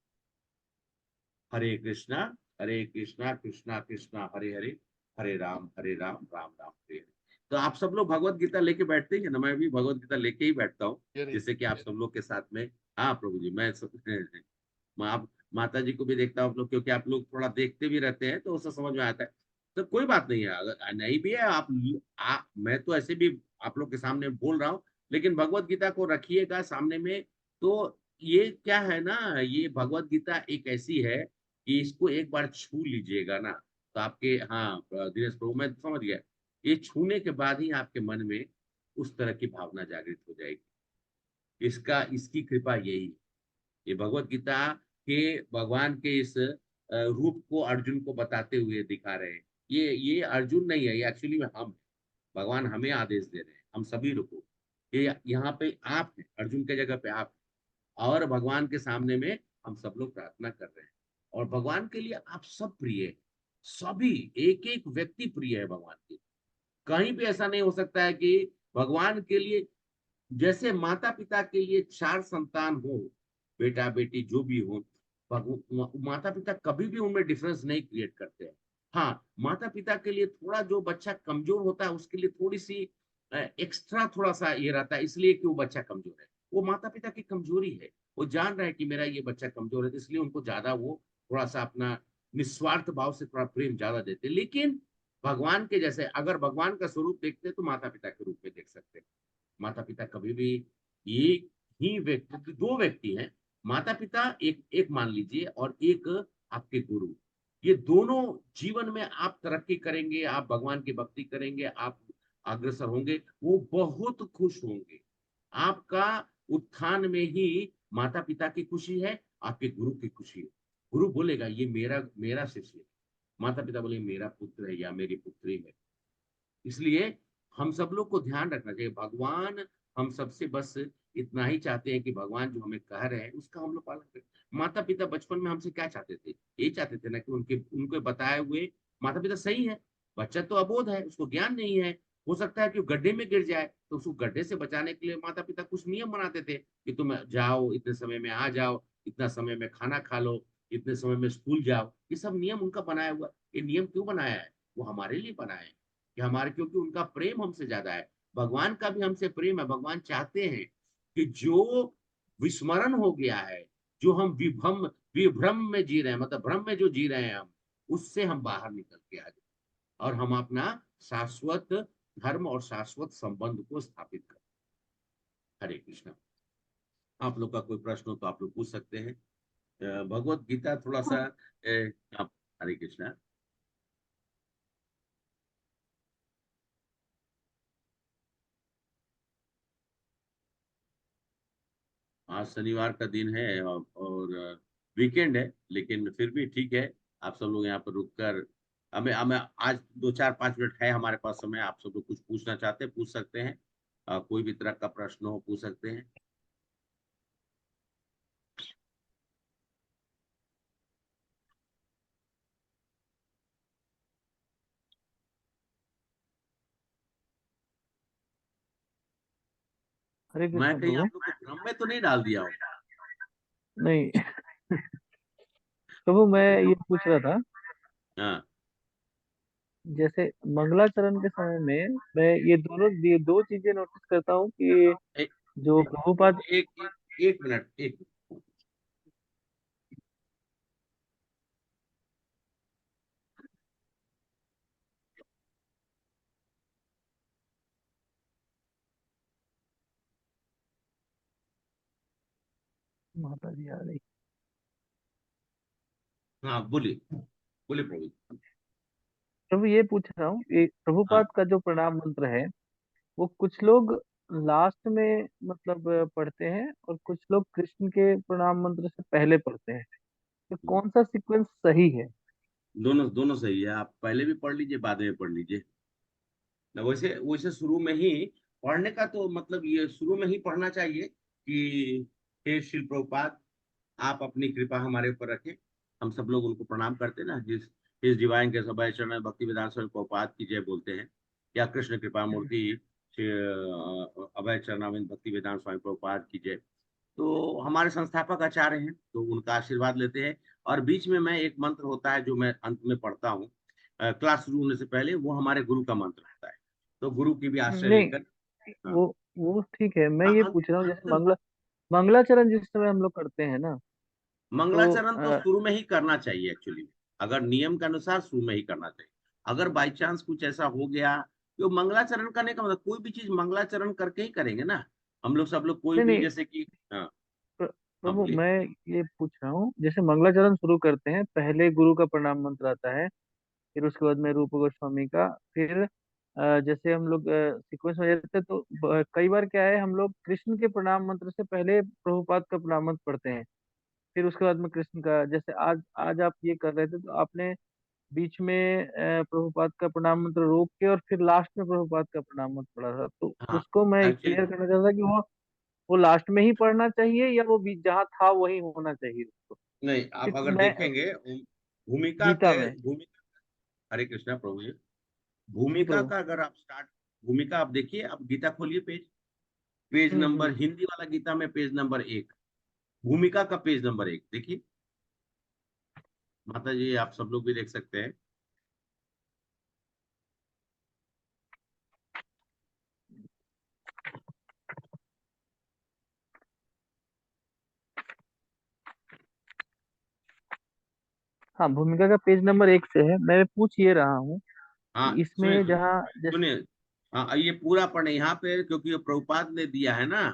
हरे कृष्णा, हरे कृष्णा, कृष्णा कृष्णा हरे हरे, हरे राम राम राम हरे हरे। तो आप सब लोग भगवत गीता लेके बैठते हैं ना, मैं भी भगवत गीता लेके ही बैठता हूँ, जिससे कि आप सब लोग के साथ में। हाँ प्रभु जी, मैं आप माता जी को भी देखता हूँ आप लोग, क्योंकि आप लोग थोड़ा देखते भी रहते हैं तो उससे समझ में आता है। तो कोई बात नहीं है, अगर नहीं भी है मैं तो ऐसे भी आप लोग के सामने बोल रहा हूँ, लेकिन भगवत गीता को रखिएगा सामने में। तो ये क्या है ना, ये भगवत गीता एक ऐसी है कि इसको एक बार छू लीजिएगा ना, तो आपके, हाँ दिनेश प्रभु मैं समझ गया, ये छूने के बाद ही आपके मन में उस तरह की भावना जागृत हो जाएगी। इसकी कृपा यही है। ये भगवत गीता के भगवान के इस रूप को अर्जुन को बताते हुए दिखा रहे हैं। ये अर्जुन नहीं है, ये एक्चुअली में हम, भगवान हमें आदेश दे रहे हैं हम सभी रुको, कि यहाँ पे आप हैं, अर्जुन के जगह पे आप हैं, और भगवान के सामने में हम सब लोग प्रार्थना कर रहे हैं। और भगवान के लिए आप सब प्रिय हैं, सभी एक एक व्यक्ति प्रिय है भगवान के। कहीं भी ऐसा नहीं हो सकता है कि भगवान के लिए, जैसे माता पिता के लिए 4 संतान हो, बेटा बेटी जो भी हो, माता पिता कभी भी उनमें डिफरेंस नहीं क्रिएट करते हैं। हाँ, माता पिता के लिए थोड़ा जो बच्चा कमजोर होता है उसके लिए थोड़ी सी एक्स्ट्रा थोड़ा सा ये रहता है, इसलिए कि वो बच्चा कमजोर है। वो माता पिता की कमजोरी है, वो जान रहा है कि मेरा ये बच्चा कमजोर है, तो इसलिए उनको ज्यादा वो थोड़ा सा अपना निस्वार्थ भाव से थोड़ा प्रेम ज्यादा देते हैं। लेकिन भगवान के जैसे अगर भगवान का स्वरूप देखते हैं तो माता पिता के रूप में देख सकते हैं। माता पिता कभी भी एक ही व्यक्ति, दो व्यक्ति हैं, माता पिता एक एक मान लीजिए, और एक आपके गुरु। ये दोनों जीवन में आप तरक्की करेंगे, आप भगवान की भक्ति करेंगे, आप अग्रसर होंगे, वो बहुत खुश होंगे। आपका उत्थान में ही माता पिता की खुशी है, आपके गुरु की खुशी है। गुरु बोलेगा ये मेरा मेरा शिष्य है, माता पिता बोले मेरा पुत्र है या मेरी पुत्री है। इसलिए हम सब लोग को ध्यान रखना चाहिए, भगवान हम सबसे बस इतना ही चाहते हैं कि भगवान जो हमें कह रहे हैं उसका हम लोग पालन करें। माता पिता बचपन में हमसे क्या चाहते थे, ये चाहते थे ना कि उनके उनके बताए हुए माता पिता सही है। बच्चा तो अबोध है, उसको ज्ञान नहीं है, हो सकता है कि वो गड्ढे में गिर जाए, तो उसको गड्ढे से बचाने के लिए माता पिता कुछ नियम बनाते थे कि तुम जाओ, इतने समय में आ जाओ, इतना समय में खाना खा लो, इतने समय में स्कूल जाओ। ये सब नियम उनका बनाया हुआ। ये नियम क्यों बनाया है? वो हमारे लिए बनाया है, कि हमारे, क्योंकि उनका प्रेम हमसे ज्यादा है। भगवान का भी हमसे प्रेम है। भगवान चाहते हैं कि जो विस्मरण हो गया है, जो हम विभ्रम विभ्रम में जी रहे हैं, मतलब भ्रम में जो जी रहे हैं हम, उससे हम बाहर निकल के आ जाए और हम अपना शाश्वत धर्म और शाश्वत संबंध को स्थापित करें। हरे कृष्णा। आप लोग का कोई प्रश्न हो तो आप लोग पूछ सकते हैं। भगवत गीता थोड़ा सा आप, हरे कृष्णा। आज शनिवार का दिन है और वीकेंड है, लेकिन फिर भी ठीक है। आप सब लोग यहाँ पर रुक कर, हमें हमें आज 2 4 5 मिनट है हमारे पास समय। आप सब लोग कुछ पूछना चाहते हैं पूछ सकते हैं। कोई भी तरह का प्रश्न हो पूछ सकते हैं। हरे मैं कृष्ण कहीं प्रभु। आप लोग को भ्रम में तो नहीं डाल दिया हूँ? नहीं प्रभु, मैं ये पूछ रहा था, हाँ, जैसे मंगलाचरण के समय में मैं ये दो चीजें नोटिस करता हूँ कि एक जो प्रभुपाद। एक एक, एक मिनट, एक मिनट। माता जी आ रही। हाँ, बोलिए बोलिए प्रभु। प्रभु ये पूछ रहा हूँ, ये हाँ, प्रभुपाद का जो प्रणाम मंत्र है, वो कुछ लोग लास्ट में मतलब पढ़ते हैं और कुछ लोग कृष्ण के प्रणाम मंत्र से पहले पढ़ते हैं। तो कौन सा सीक्वेंस सही है? दोनों दोनों सही है। आप पहले भी पढ़ लीजिए, बाद में पढ़ लीजिए ना। वैसे वैसे शुरू में ही पढ़ने का तो मतलब, ये शुरू में ही पढ़ना चाहिए कि हे श्री प्रभुपाद, आप अपनी कृपा हमारे ऊपर रखें। हम सब लोग उनको प्रणाम करते हैं ना, जिस इस डिवाइन के सभा चरण भक्ति वेदांत स्वामी प्रभुपाद की जय बोलते हैं, या कृष्ण कृपा मूर्ति श्री अभय चरणाविंद भक्ति वेदांत स्वामी प्रभुपाद की जय। तो हमारे संस्थापक आचार्य हैं, तो उनका आशीर्वाद लेते हैं। और बीच में मैं एक मंत्र होता है जो मैं अंत में पढ़ता हूँ, क्लास शुरू होने से पहले, वो हमारे गुरु का मंत्र होता है। तो गुरु की भी आश्रय नहीं, लेकर। हाँ, वो ठीक है, मैं हाँ, ये पूछ रहा हूँ, जैसे अंत मंगलाचरण जिस समय हम लोग करते हैं ना, तो मंगलाचरण तो शुरू में ही करना चाहिए एक्चुअली। अगर नियम के अनुसार शुरू में ही करना चाहिए। अगर बाई चांस कुछ ऐसा हो गया, तो मंगलाचरण करने का मतलब कोई भी चीज मंगलाचरण करके ही करेंगे ना। हम लोग सब लोग कोई नहीं भी, नहीं, जैसे कि हाँ। हाँ, प्रभु बोलिए। मैं ये पूछ रहा हूँ, जैसे मंगलाचरण शुरू करते हैं, पहले गुरु का प्रणाम मंत्र आता है, फिर उसके बाद में रूप गोस्वामी का, फिर जैसे हम लोग सीक्वेंस में जाते हैं, तो कई बार क्या है, हम लोग कृष्ण के प्रणाम मंत्र से पहले प्रभुपाद का प्रणाम मंत्र पढ़ते हैं, फिर उसके बाद में कृष्ण का। जैसे आज आज आप ये कर रहे थे, तो आपने बीच में प्रभुपाद का प्रणाम मंत्र रोक के और फिर लास्ट में प्रभुपाद का प्रणाम मंत्र पढ़ा था। तो हाँ उसको मैं एक्चुअली क्लियर करना चाहता था कि वो लास्ट में ही पढ़ना चाहिए या वो बीच जहाँ था वही होना चाहिए उसको। नहीं, आप क्योंकि अगर मैं देखेंगे भूमिका गीता के में भूमिका, हरे कृष्णा प्रभु जी, जी भूमिका प्रभु। का अगर आप स्टार्ट, भूमिका आप देखिए, आप गीता खोलिए, पेज नंबर, हम्म। हिंदी वाला गीता में पेज नंबर 1, भूमिका का पेज नंबर 1 देखिए माता जी, आप सब लोग भी देख सकते हैं। हाँ, भूमिका का पेज नंबर 1 से है। मैं पूछ ये रहा हूँ हाँ कि सुनिए इसमें जहाँ जैसे सुनिए, हाँ ये पूरा पढ़े यहाँ पे, क्योंकि ये प्रभुपाद ने दिया है ना,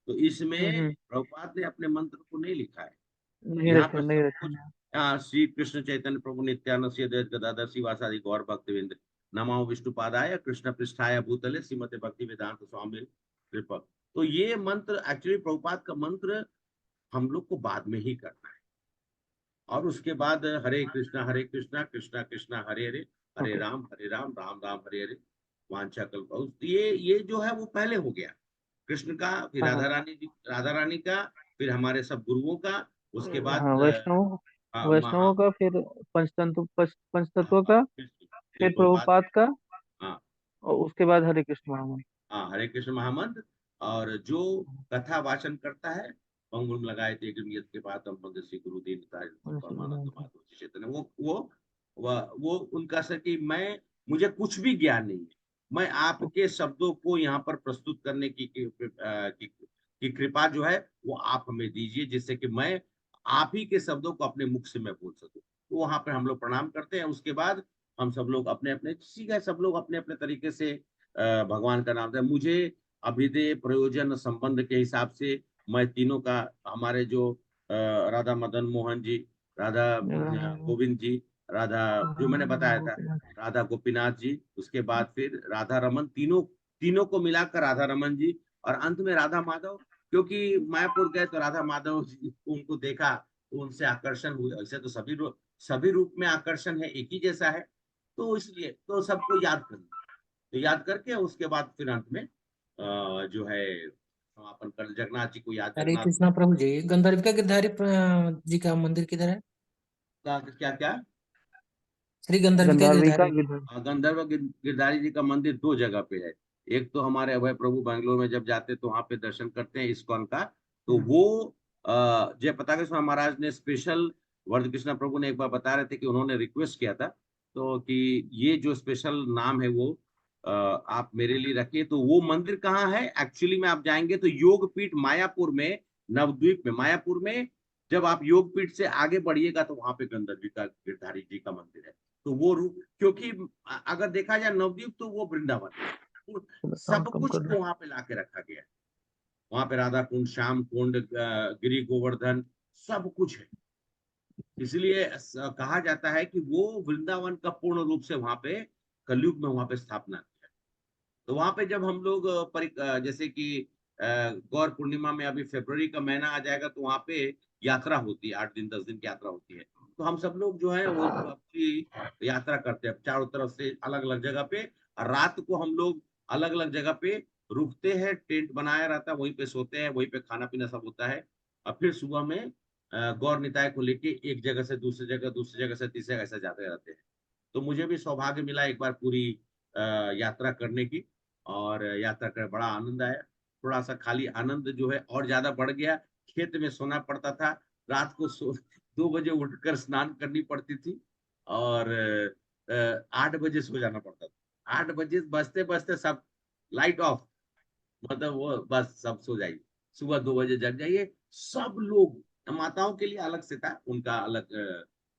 तो इसमें हम्म, प्रभुपाद ने अपने मंत्र को नहीं लिखा है। नहीं यहाँ रखे पे नहीं सब रखे कुछ, हैं। यहाँ श्री कृष्ण चैतन्य प्रभु नित्यानंद श्री अद्वैत गदाधर श्रीवासादि गौर भक्तविंद, नमो विष्णुपादाय कृष्ण पृष्ठाय भूतले श्रीमते भक्ति वेदांत स्वामी कृपा। तो ये मंत्र एक्चुअली प्रभुपाद का मंत्र हम लोग को बाद में ही करना है, और उसके बाद हरे कृष्णा कृष्णा कृष्णा हरे हरे, ओके। हरे राम राम राम हरे हरे, वांछा कल्प, ये जो है वो पहले हो गया कृष्ण का, फिर हाँ हाँ राधा रानी का, फिर हमारे सब गुरुओं का, उसके बाद हाँ। वैष्णव महा वैष्णवों का, फिर पंचतत्व का, फिर फिर प्रभुपाद, प्रभुपाद का, हाँ और उसके बाद हरे कृष्ण महामंत्र। हाँ हरे कृष्ण महामंत्र। और जो कथा वाचन करता है, अंगुल लगाए थे गिरमियत के बाद हम बंद श्री गुरु दीन परमानंद माधव चैतन्य, वो उनका सर कि मैं, मुझे कुछ भी ज्ञान नहीं है, मैं आपके शब्दों को यहाँ पर प्रस्तुत करने की कृपा जो है वो आप हमें दीजिए, जिससे कि मैं आप ही के शब्दों को अपने मुख से मैं बोल सकूं। तो वहां पर हम लोग प्रणाम करते हैं। उसके बाद हम सब लोग अपने अपने, ठीक है, सब लोग अपने अपने तरीके से भगवान का नाम है। मुझे अभिधेय प्रयोजन संबंध के हिसाब से मैं तीनों का, हमारे जो राधा मदन मोहन जी, राधा गोविंद जी, राधा जो मैंने बताया था, राधा गोपीनाथ जी, उसके बाद फिर राधा रमन, तीनों तीनों को मिलाकर राधा रमन जी, और अंत में राधा माधव। क्योंकि मायापुर गए तो राधा माधव जी को उनको देखा तो उनसे आकर्षण हुए, ऐसे तो सभी रूप में आकर्षण है, एक ही जैसा है, तो इसलिए तो सबको याद करना, तो याद करके उसके बाद फिर अंत में जो है समापन कर, जगन्नाथ जी को याद, हरे जगन्नाथ कृष्णा प्रभु जी, गंधर्विका गिरधारी जी का मंदिर किधर है? का क्या क्या, श्री गंधर्विका गंधार्विका गिरधारी। गिरधर। गंधर्व गिरधारी जी का मंदिर 2 जगह पे है। एक तो हमारे अभय प्रभु बैंगलोर में जब जाते तो वहां पे दर्शन करते हैं इस्कॉन का, तो वो जय पताका स्वामी महाराज ने स्पेशल, वर्ध कृष्णा प्रभु ने एक बार बता रहे थे कि उन्होंने रिक्वेस्ट किया था, तो कि ये जो स्पेशल नाम है वो आप मेरे लिए रखिए। तो वो मंदिर कहाँ है एक्चुअली में, आप जाएंगे तो योगपीठ मायापुर में, नवद्वीप में मायापुर में, जब आप योगपीठ से आगे बढ़िएगा तो वहां पे गंधर्विका गिरधारी जी का मंदिर है। तो वो रूप, क्योंकि अगर देखा जाए नवद्वीप तो वो वृंदावन है, तो साउंड सब कम कुछ कर को वहां पे लाके रखा गया है। वहां पे राधा कुंड, श्याम कुंड, गिरी गोवर्धन, सब कुछ है। इसलिए कहा जाता है कि वो वृंदावन का पूर्ण रूप से वहां पे कलयुग में वहां पे स्थापना किया। तो वहां पे जब हम लोग जैसे कि गौर पूर्णिमा में अभी फरवरी का महीना आ जाएगा तो वहां पे यात्रा होती है, 8 दिन 10 दिन की यात्रा होती है। तो हम सब लोग जो है वो अपनी यात्रा करते हैं चारों तरफ से अलग अलग जगह पे, और रात को हम लोग अलग अलग जगह पे रुकते हैं, टेंट बनाया रहता है, वहीं पे सोते हैं, वहीं पे खाना पीना सब होता है। और फिर सुबह में गौर निताय को लेके एक जगह से दूसरी जगह, दूसरी जगह से तीसरी जगह ऐसे जाते रहते हैं। तो मुझे भी सौभाग्य मिला एक बार पूरी यात्रा करने की, और यात्रा कर बड़ा आनंद आया। थोड़ा सा खाली आनंद जो है और ज्यादा बढ़ गया, खेत में सोना पड़ता था, रात को 2 बजे उठकर स्नान करनी पड़ती थी, और 8 बजे सो जाना पड़ता था। 8 बजे बजते बजते सब लाइट ऑफ, मतलब वो बस सब सो जाइए, सुबह 2 बजे जग जाइए। सब लोग, माताओं के लिए अलग से था, उनका अलग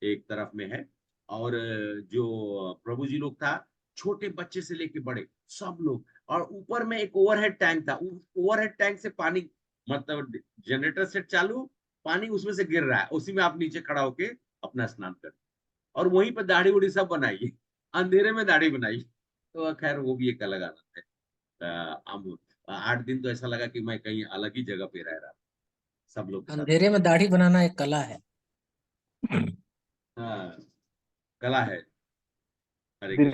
एक तरफ में है, और जो प्रभु जी लोग था, छोटे बच्चे से लेके बड़े सब लोग। और ऊपर में एक ओवरहेड टैंक था, ओवरहेड टैंक से पानी, मतलब जनरेटर सेट चालू, पानी उसमें से गिर रहा है, उसी में आप नीचे खड़ा होके अपना स्नान करें, और वहीं पर दाढ़ी उड़ी सब बनाइए, अंधेरे में दाढ़ी बनाई। तो खैर वो भी एक अलग आनंद है। हम 8 दिन तो ऐसा लगा कि मैं कहीं अलग ही जगह पे रह रहा, सब लोग के साथ। अंधेरे में दाढ़ी बनाना एक कला है। हाँ, कला है। हरे कृष्ण।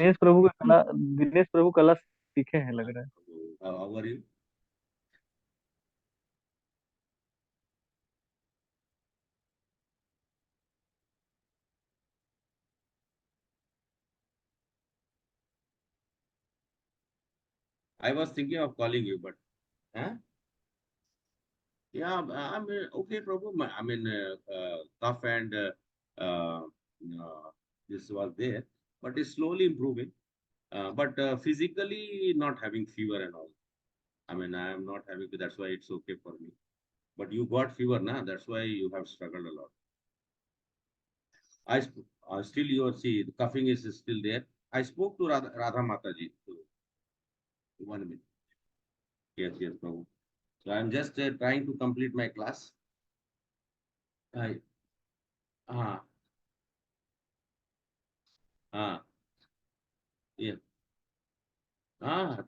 दिनेश प्रभु कला सीखे हैं लग रहा है। How are you? I was thinking of calling you, but huh? Yeah, I mean, okay, Prabhu. I mean, cough and this was there, but it's slowly improving. But physically, not having fever and all. I mean, I am not having. That's why it's okay for me. But you got fever, na? That's why you have struggled a lot. Still you are see the coughing is still there. I spoke to Radha Mataji. So, 1 minute. Yes, yes, Prabhu. So I'm just trying to complete my class. I, ah, ah, yeah.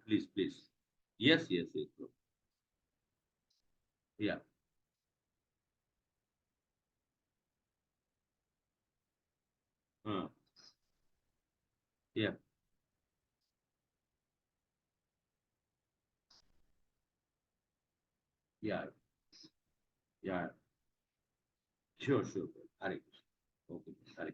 Please, please. Yes, yes, yes, Prabhu. Yeah. Ah, yeah, yeah, yeah. Sure, sure. Hare Krishna. Okay, Hare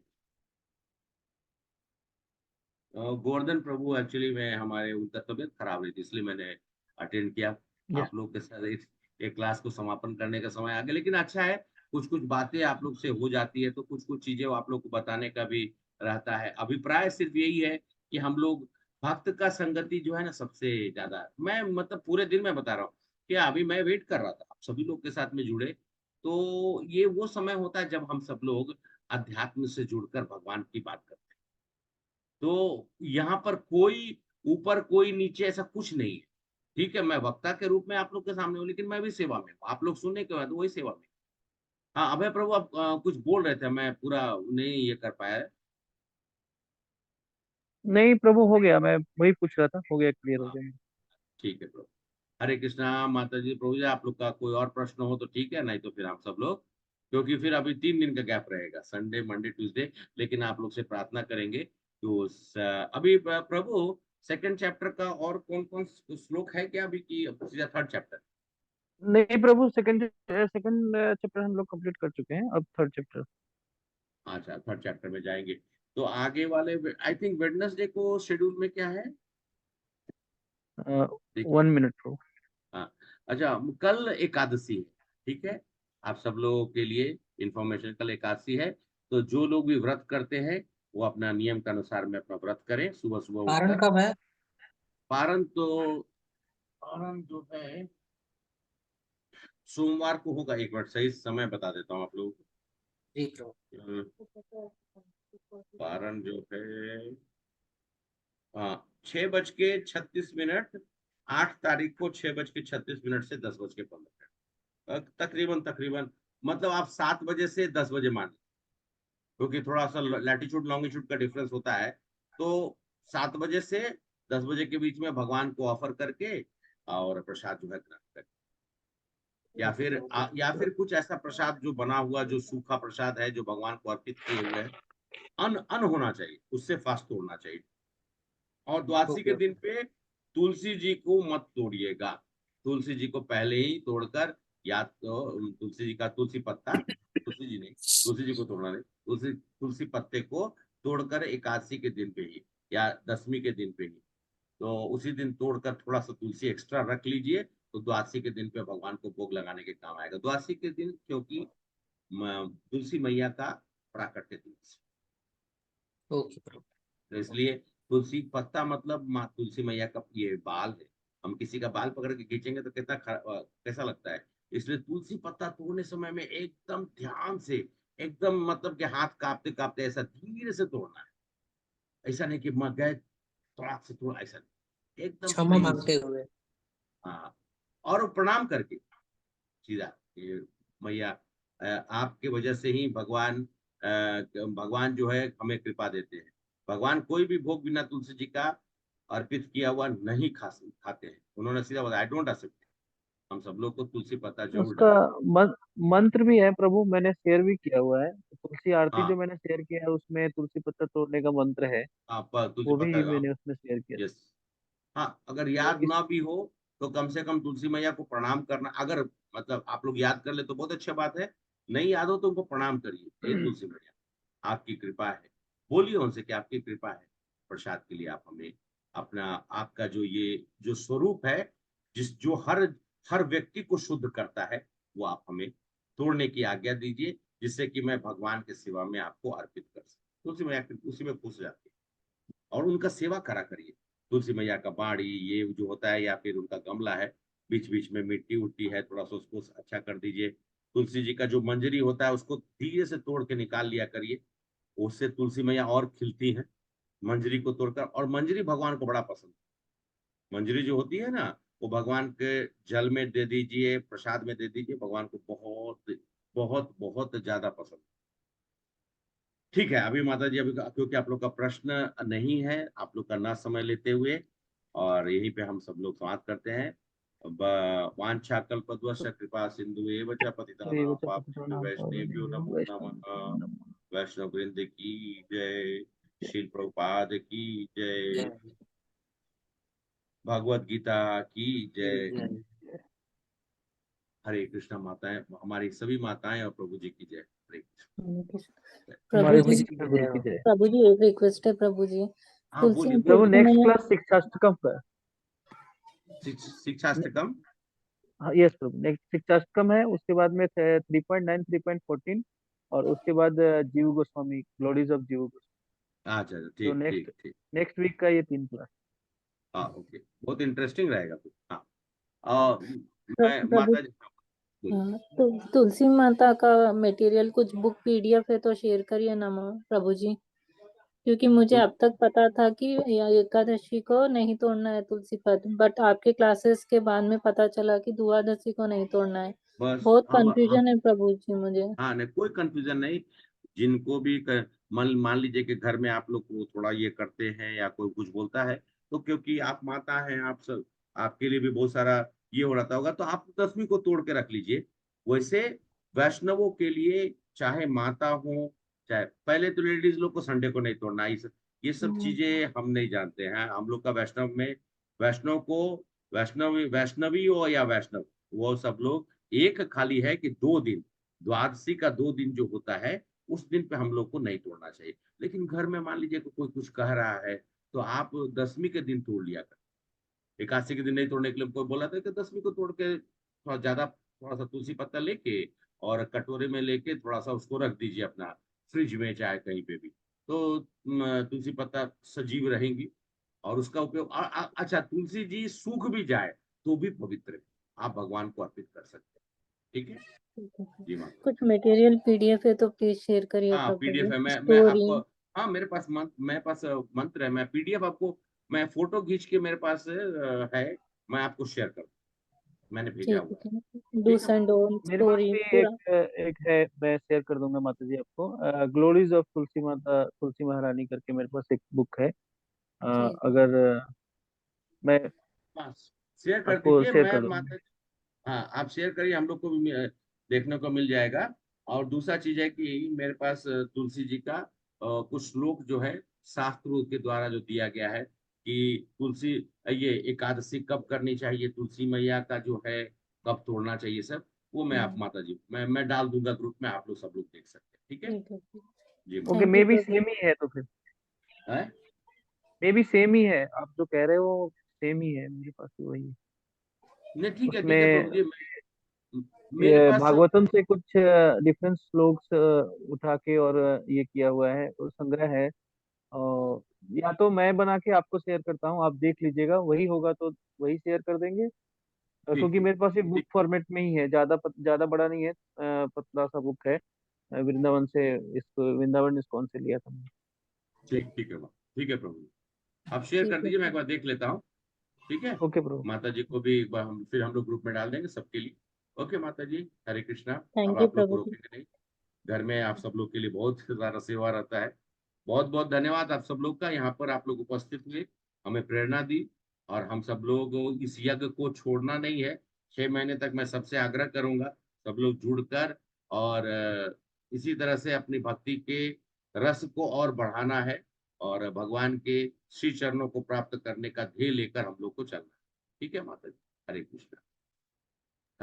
Govardhan प्रभु actually में हमारे उनका तबीयत खराब रही थी, इसलिए मैंने अटेंड किया। या आप लोग के साथ एक क्लास को समापन करने का समय आ गया, लेकिन अच्छा है, कुछ कुछ बातें आप लोग से हो जाती है, तो कुछ कुछ चीजें आप लोग को बताने का भी रहता है। अभिप्राय सिर्फ यही है कि हम लोग भक्त का संगति जो है ना, सबसे ज्यादा मैं मतलब पूरे दिन में बता रहा हूँ कि अभी मैं वेट कर रहा था आप सभी लोग के साथ में जुड़े। तो ये वो समय होता है जब हम सब लोग अध्यात्म से जुड़कर भगवान की बात करते हैं। तो यहाँ पर कोई ऊपर कोई नीचे ऐसा कुछ नहीं है। ठीक है, मैं वक्ता के रूप में आप लोग के सामने हूँ, लेकिन मैं भी सेवा में हूँ। आप लोग सुनने के बाद वही सेवा में। हाँ, अभय प्रभु आप कुछ बोल रहे थे, मैं पूरा नहीं ये कर पाया है। नहीं प्रभु, हो गया, मैं वही पूछ रहा था, हो गया, क्लियर हो हाँ, गया। ठीक है प्रभु। हरे कृष्णा माता जी, प्रभु जी, आप लोग का कोई और प्रश्न हो तो ठीक है, नहीं तो फिर हम सब लोग, क्योंकि फिर अभी 3 दिन का गैप रहेगा, संडे मंडे ट्यूसडे, लेकिन आप लोग से प्रार्थना करेंगे तो अभी प्रभु सेकंड चैप्टर का और कौन कौन श्लोक है क्या अभी की सीधा थर्ड चैप्टर? नहीं प्रभु, सेकंड सेकंड चैप्टर हम लोग कंप्लीट कर चुके हैं, अब थर्ड चैप्टर। अच्छा, थर्ड चैप्टर में जाएंगे। तो आगे वाले आई थिंक वेडनेसडे को शेड्यूल में क्या है देखिए। 1 मिनट प्रभु। हाँ, अच्छा, कल एकादशी है, ठीक है, आप सब लोगों के लिए इंफॉर्मेशन, कल एकादशी है। तो जो लोग भी व्रत करते हैं वो अपना नियम के अनुसार में अपना व्रत करें, सुबह सुबह पारण उठकर। कब है? पारण तो पारण जो है सोमवार को होगा। एक मिनट, सही समय बता देता हूँ आप लोगों जी प्रभु। को। पारण जो है, हाँ, 6:36, 8 तारीख को 6:36 से 10:15, तकरीबन तकरीबन, मतलब आप 7 बजे से 10 बजे मान, क्योंकि थोड़ा सा लैटिट्यूड लॉन्गिट्यूड का डिफरेंस होता है। तो 7 बजे से 10 बजे के बीच में भगवान को ऑफर करके और प्रसाद जो है ग्रहण करें, या फिर कुछ ऐसा प्रसाद जो बना हुआ, जो सूखा प्रसाद है, जो भगवान को अर्पित किए हुए हैं, अन्न होना चाहिए, उससे फास्ट तोड़ना चाहिए। और द्वादशी के ओके दिन ओके। पे तुलसी जी को मत तोड़िएगा। तुलसी जी को पहले ही तोड़कर, या तो तुलसी जी का तुलसी पत्ता, तुलसी जी नहीं, तुलसी जी को तोड़ना नहीं, तुलसी पत्ते को तोड़कर एकादशी के दिन पे ही या दसवीं के दिन पे ही, तो उसी दिन तोड़कर थोड़ा सा तुलसी एक्स्ट्रा रख लीजिए, तो द्वादशी के दिन पे भगवान को भोग लगाने के काम आएगा। द्वादशी के दिन, क्योंकि तुलसी मैया का प्राकट्य दिवस, ओके प्रभु। तो इसलिए तुलसी पत्ता मतलब माँ तुलसी मैया का ये बाल है। हम किसी का बाल पकड़ के खींचेंगे तो कितना कैसा लगता है। इसलिए तुलसी पत्ता तोड़ने समय में एकदम ध्यान से, एकदम मतलब कि हाथ कांपते कांपते ऐसा धीरे से तोड़ना है। ऐसा नहीं कि मैं गए तड़ाक से तोड़ा, ऐसा नहीं, एकदम क्षमा प्रेम से। मांगते हुए। हाँ, और प्रणाम करके सीधा ये मैया, आपके वजह से ही भगवान जो है हमें कृपा देते हैं। भगवान कोई भी भोग बिना तुलसी जी का अर्पित किया हुआ नहीं खाते हैं। उन्होंने सीधा बताया, आई डोंट एक्सेप्ट। हम सब लोग को तुलसी पत्ता जरूर उसका डालें। मंत्र भी है प्रभु, मैंने शेयर भी किया हुआ है, तो उसी आरती हाँ जो मैंने शेयर किया है उसमें तुलसी पत्ता तोड़ने का मंत्र है, आप तुलसी वो पत्ता भी मैंने उसमें शेयर किया था। यस। हाँ अगर तो याद इस ना भी हो तो कम से कम तुलसी मैया को प्रणाम करना, अगर मतलब आप लोग याद कर ले तो बहुत अच्छी बात है, नहीं याद हो तो उनको प्रणाम करिए, हे तुलसी मैया आपकी कृपा है, बोलिए उनसे कि आपकी कृपा है, प्रसाद के लिए आप हमें अपना, आपका जो ये जो स्वरूप है, जो हर हर व्यक्ति को शुद्ध करता है, वो आप हमें तोड़ने की आज्ञा दीजिए, जिससे कि मैं भगवान के सेवा में आपको अर्पित कर सकूं। तुलसी मैया उसी में खुश जाती है और उनका सेवा करा करिए। तुलसी मैया का बाड़ी ये जो होता है या फिर उनका गमला है, बीच बीच में मिट्टी उट्टी है, थोड़ा सा उसको अच्छा कर दीजिए। तुलसी जी का जो मंजरी होता है उसको धीरे से तोड़ के निकाल लिया करिए, उससे तुलसी मैया और खिलती है। मंजरी को तोड़कर, और मंजरी भगवान को बड़ा पसंद है। मंजरी जो होती है ना, वो भगवान के जल में दे दीजिए, प्रसाद में दे दीजिए, भगवान को बहुत बहुत बहुत ज्यादा पसंद है। ठीक है, अभी माता जी, अभी क्योंकि आप लोग का प्रश्न नहीं है, आप लोग का ना समय लेते हुए, और यहीं पे हम सब लोग समाप्त करते हैं। वांछा कल्पद्वश कृपा सिंधु एव च ये पतितानां बचा पावनेभ्यो वैष्णवेभ्यो नमो नमः। वैष्णव। वैष्णव वृंद की जय, श्रील प्रभुपाद की जय, भगवत गीता की जय। हरे कृष्णा। माताएं, हमारी सभी माताएं और प्रभु जी की जय। हरे कृष्ण। प्रभु हमारे जी, कृष्ण गुरु की जय। प्रभु जी एक रिक्वेस्ट है प्रभु जी, हाँ तुलसी बोलिए प्रभु बोलिए। नेक्स्ट मैया, क्लास शिक्षाष्टकम का शिक्षाष्टकम। हाँ यस प्रभु, नेक्स्ट शिक्षाष्टकम है, उसके बाद में 3.9 3.14 और उसके बाद जीव गोस्वामी, ग्लोरीज ऑफ जीव गोस्वामी। अच्छा अच्छा, तो ठीक नेक्स्ट ठीक ठीक। नेक्स्ट वीक का ये 3 क्लास। हाँ ओके, बहुत इंटरेस्टिंग रहेगा फिर। हाँ और मैं प्रभु, माता जी, बोलिए। हाँ तो तुलसी माता का मटेरियल कुछ बुक पीडीएफ है तो शेयर करिए ना प्रभु जी, क्योंकि मुझे तुल- अब तक पता था कि या एकादशी को नहीं तोड़ना है तुलसी पत्र, बट आपके क्लासेस के बाद में पता चला कि द्वादशी को नहीं तोड़ना है। बस बहुत हम कंफ्यूजन है प्रभु जी मुझे। हाँ नहीं, कोई कंफ्यूजन नहीं। जिनको भी मान मान लीजिए कि घर में आप लोग को थोड़ा ये करते हैं या कोई कुछ बोलता है, तो क्योंकि आप माता हैं, आप सब, आपके लिए भी बहुत सारा ये हो रहा होगा, तो आप 10वीं को तोड़ के रख लीजिए। वैसे वैष्णवों के लिए, चाहे माता हो, चाहे, पहले तो लेडीज लोग को संडे को नहीं तोड़ना, ये सब चीजें हम नहीं जानते हैं। हम लोग का वैष्णव में, वैष्णव को, वैष्णवी हो या वैष्णव, वो सब लोग एक खाली है कि 2 दिन, द्वादशी का 2 दिन जो होता है, उस दिन पे हम लोग को नहीं तोड़ना चाहिए। लेकिन घर में मान लीजिए कि कोई कुछ कह रहा है, तो आप 10वीं के दिन तोड़ लिया कर। एकादशी के दिन नहीं तोड़ने के लिए कोई बोला था कि 10वीं को तोड़ के थोड़ा ज्यादा, थोड़ा सा तुलसी पत्ता लेके और कटोरे में लेके थोड़ा सा उसको रख दीजिए अपना फ्रिज में, चाहे कहीं पे भी, तो तुलसी पत्ता सजीव रहेंगी और उसका उपयोग, अच्छा तुलसी जी सूख भी जाए तो भी पवित्र है, आप भगवान को अर्पित कर सकते हैं। ठीक है जी माता। कुछ मटेरियल पीडीएफ है तो प्लीज शेयर करिए हाँ प्रभु पीडीएफ जी, है, मैं स्टोरी। आपको, हाँ मेरे पास मंत्र है, मैं पीडीएफ आपको, मैं फोटो खींच के मेरे पास है, मैं आपको शेयर कर, मैंने भेजा ठीक हुआ है। है, ठीक है डूस एंड डोंट मेरे पास स्टोरी भी पूरा। एक है, मैं शेयर कर दूंगा माता जी आपको। ग्लोरीज ऑफ तुलसी माता, तुलसी महारानी करके मेरे पास एक बुक है। ठीक अगर मैं हाँ शेयर कर आपको दीजिए, शेयर मैं कर दूंगा। माता, हाँ आप शेयर करिए, हम लोग को भी देखने को मिल जाएगा। और दूसरा चीज है कि मेरे पास तुलसी जी का कुछ श्लोक जो है शास्त्रों के द्वारा जो दिया गया है कि तुलसी, ये एकादशी कब करनी चाहिए, तुलसी मैया का जो है कब तोड़ना चाहिए सब, वो मैं आप माता जी, मैं डाल दूंगा ग्रुप में, आप लोग सब लोग देख सकते हैं। ठीक है ठीक है। जी okay, thank you may be प्रभु। सेम ही है, तो फिर है। मे बी सेम ही है, आप जो कह रहे हो सेम ही है, मेरे पास भी वही है। नहीं ठीक है उसमें प्रभु जी, मेरे ये पास सब, भागवतम से कुछ डिफरेंट श्लोक्स उठा के और ये किया हुआ है, और संग्रह है। और या तो मैं बना के आपको शेयर करता हूँ, आप देख लीजिएगा, वही होगा तो वही शेयर कर देंगे। ठीक क्योंकि ठीक मेरे पास ये बुक ठीक फॉर्मेट में ही है, ज्यादा बड़ा नहीं है, पतला सा बुक है। वृंदावन से, इसको वृंदावन इस्कॉन से लिया था मैंने। ठीक है ठीक है प्रभु जी। आप शेयर कर ठीक है दीजिए, मैं एक बार देख लेता हूँ। ठीक है, ओके ब्रो। माता जी को भी एक बार फिर हम लोग ग्रुप में डाल देंगे सबके लिए। ओके माता जी, हरे कृष्णा। अब थैंक यू आप लोग को प्रभु जी। रोकेंगे नहीं, घर में आप सब लोग के लिए बहुत सारा सेवा रहता है। बहुत बहुत धन्यवाद आप सब लोग का, यहाँ पर आप लोग उपस्थित हुए, हमें प्रेरणा दी, और हम सब लोग इस यज्ञ को छोड़ना नहीं है। 6 महीने तक मैं सबसे आग्रह करूंगा, सब लोग जुड़कर और इसी तरह से अपनी भक्ति के रस को और बढ़ाना है और भगवान के श्री चरणों को प्राप्त करने का ध्येय लेकर हम लोग को चलना है। ठीक है माता जी, हरे कृष्णा।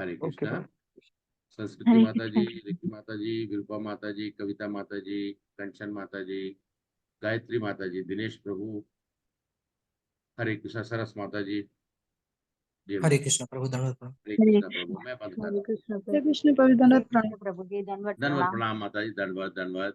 हरे ओके कृष्णा। भाई। संस्कृति हरे माता जी, कृष्णा। रिकी माता जी, विरूपा माता जी, कविता माता जी, कंचन माता जी, गायत्री माता जी, दिनेश प्रभु, हरे कृष्णा, सरस माता जी। जी हरे माता, कृष्ण प्रभु, धन्यवाद प्रभु। हरे कृष्णा प्रभु। मैं बंद कर रहा हूँ। कृष्ण प्रभु, धन्यवाद प्रणाम। प्रभु जी, दंडवत धन्यवाद प्रणाम। प्रणाम माता जी, धन्यवाद धन्यवाद।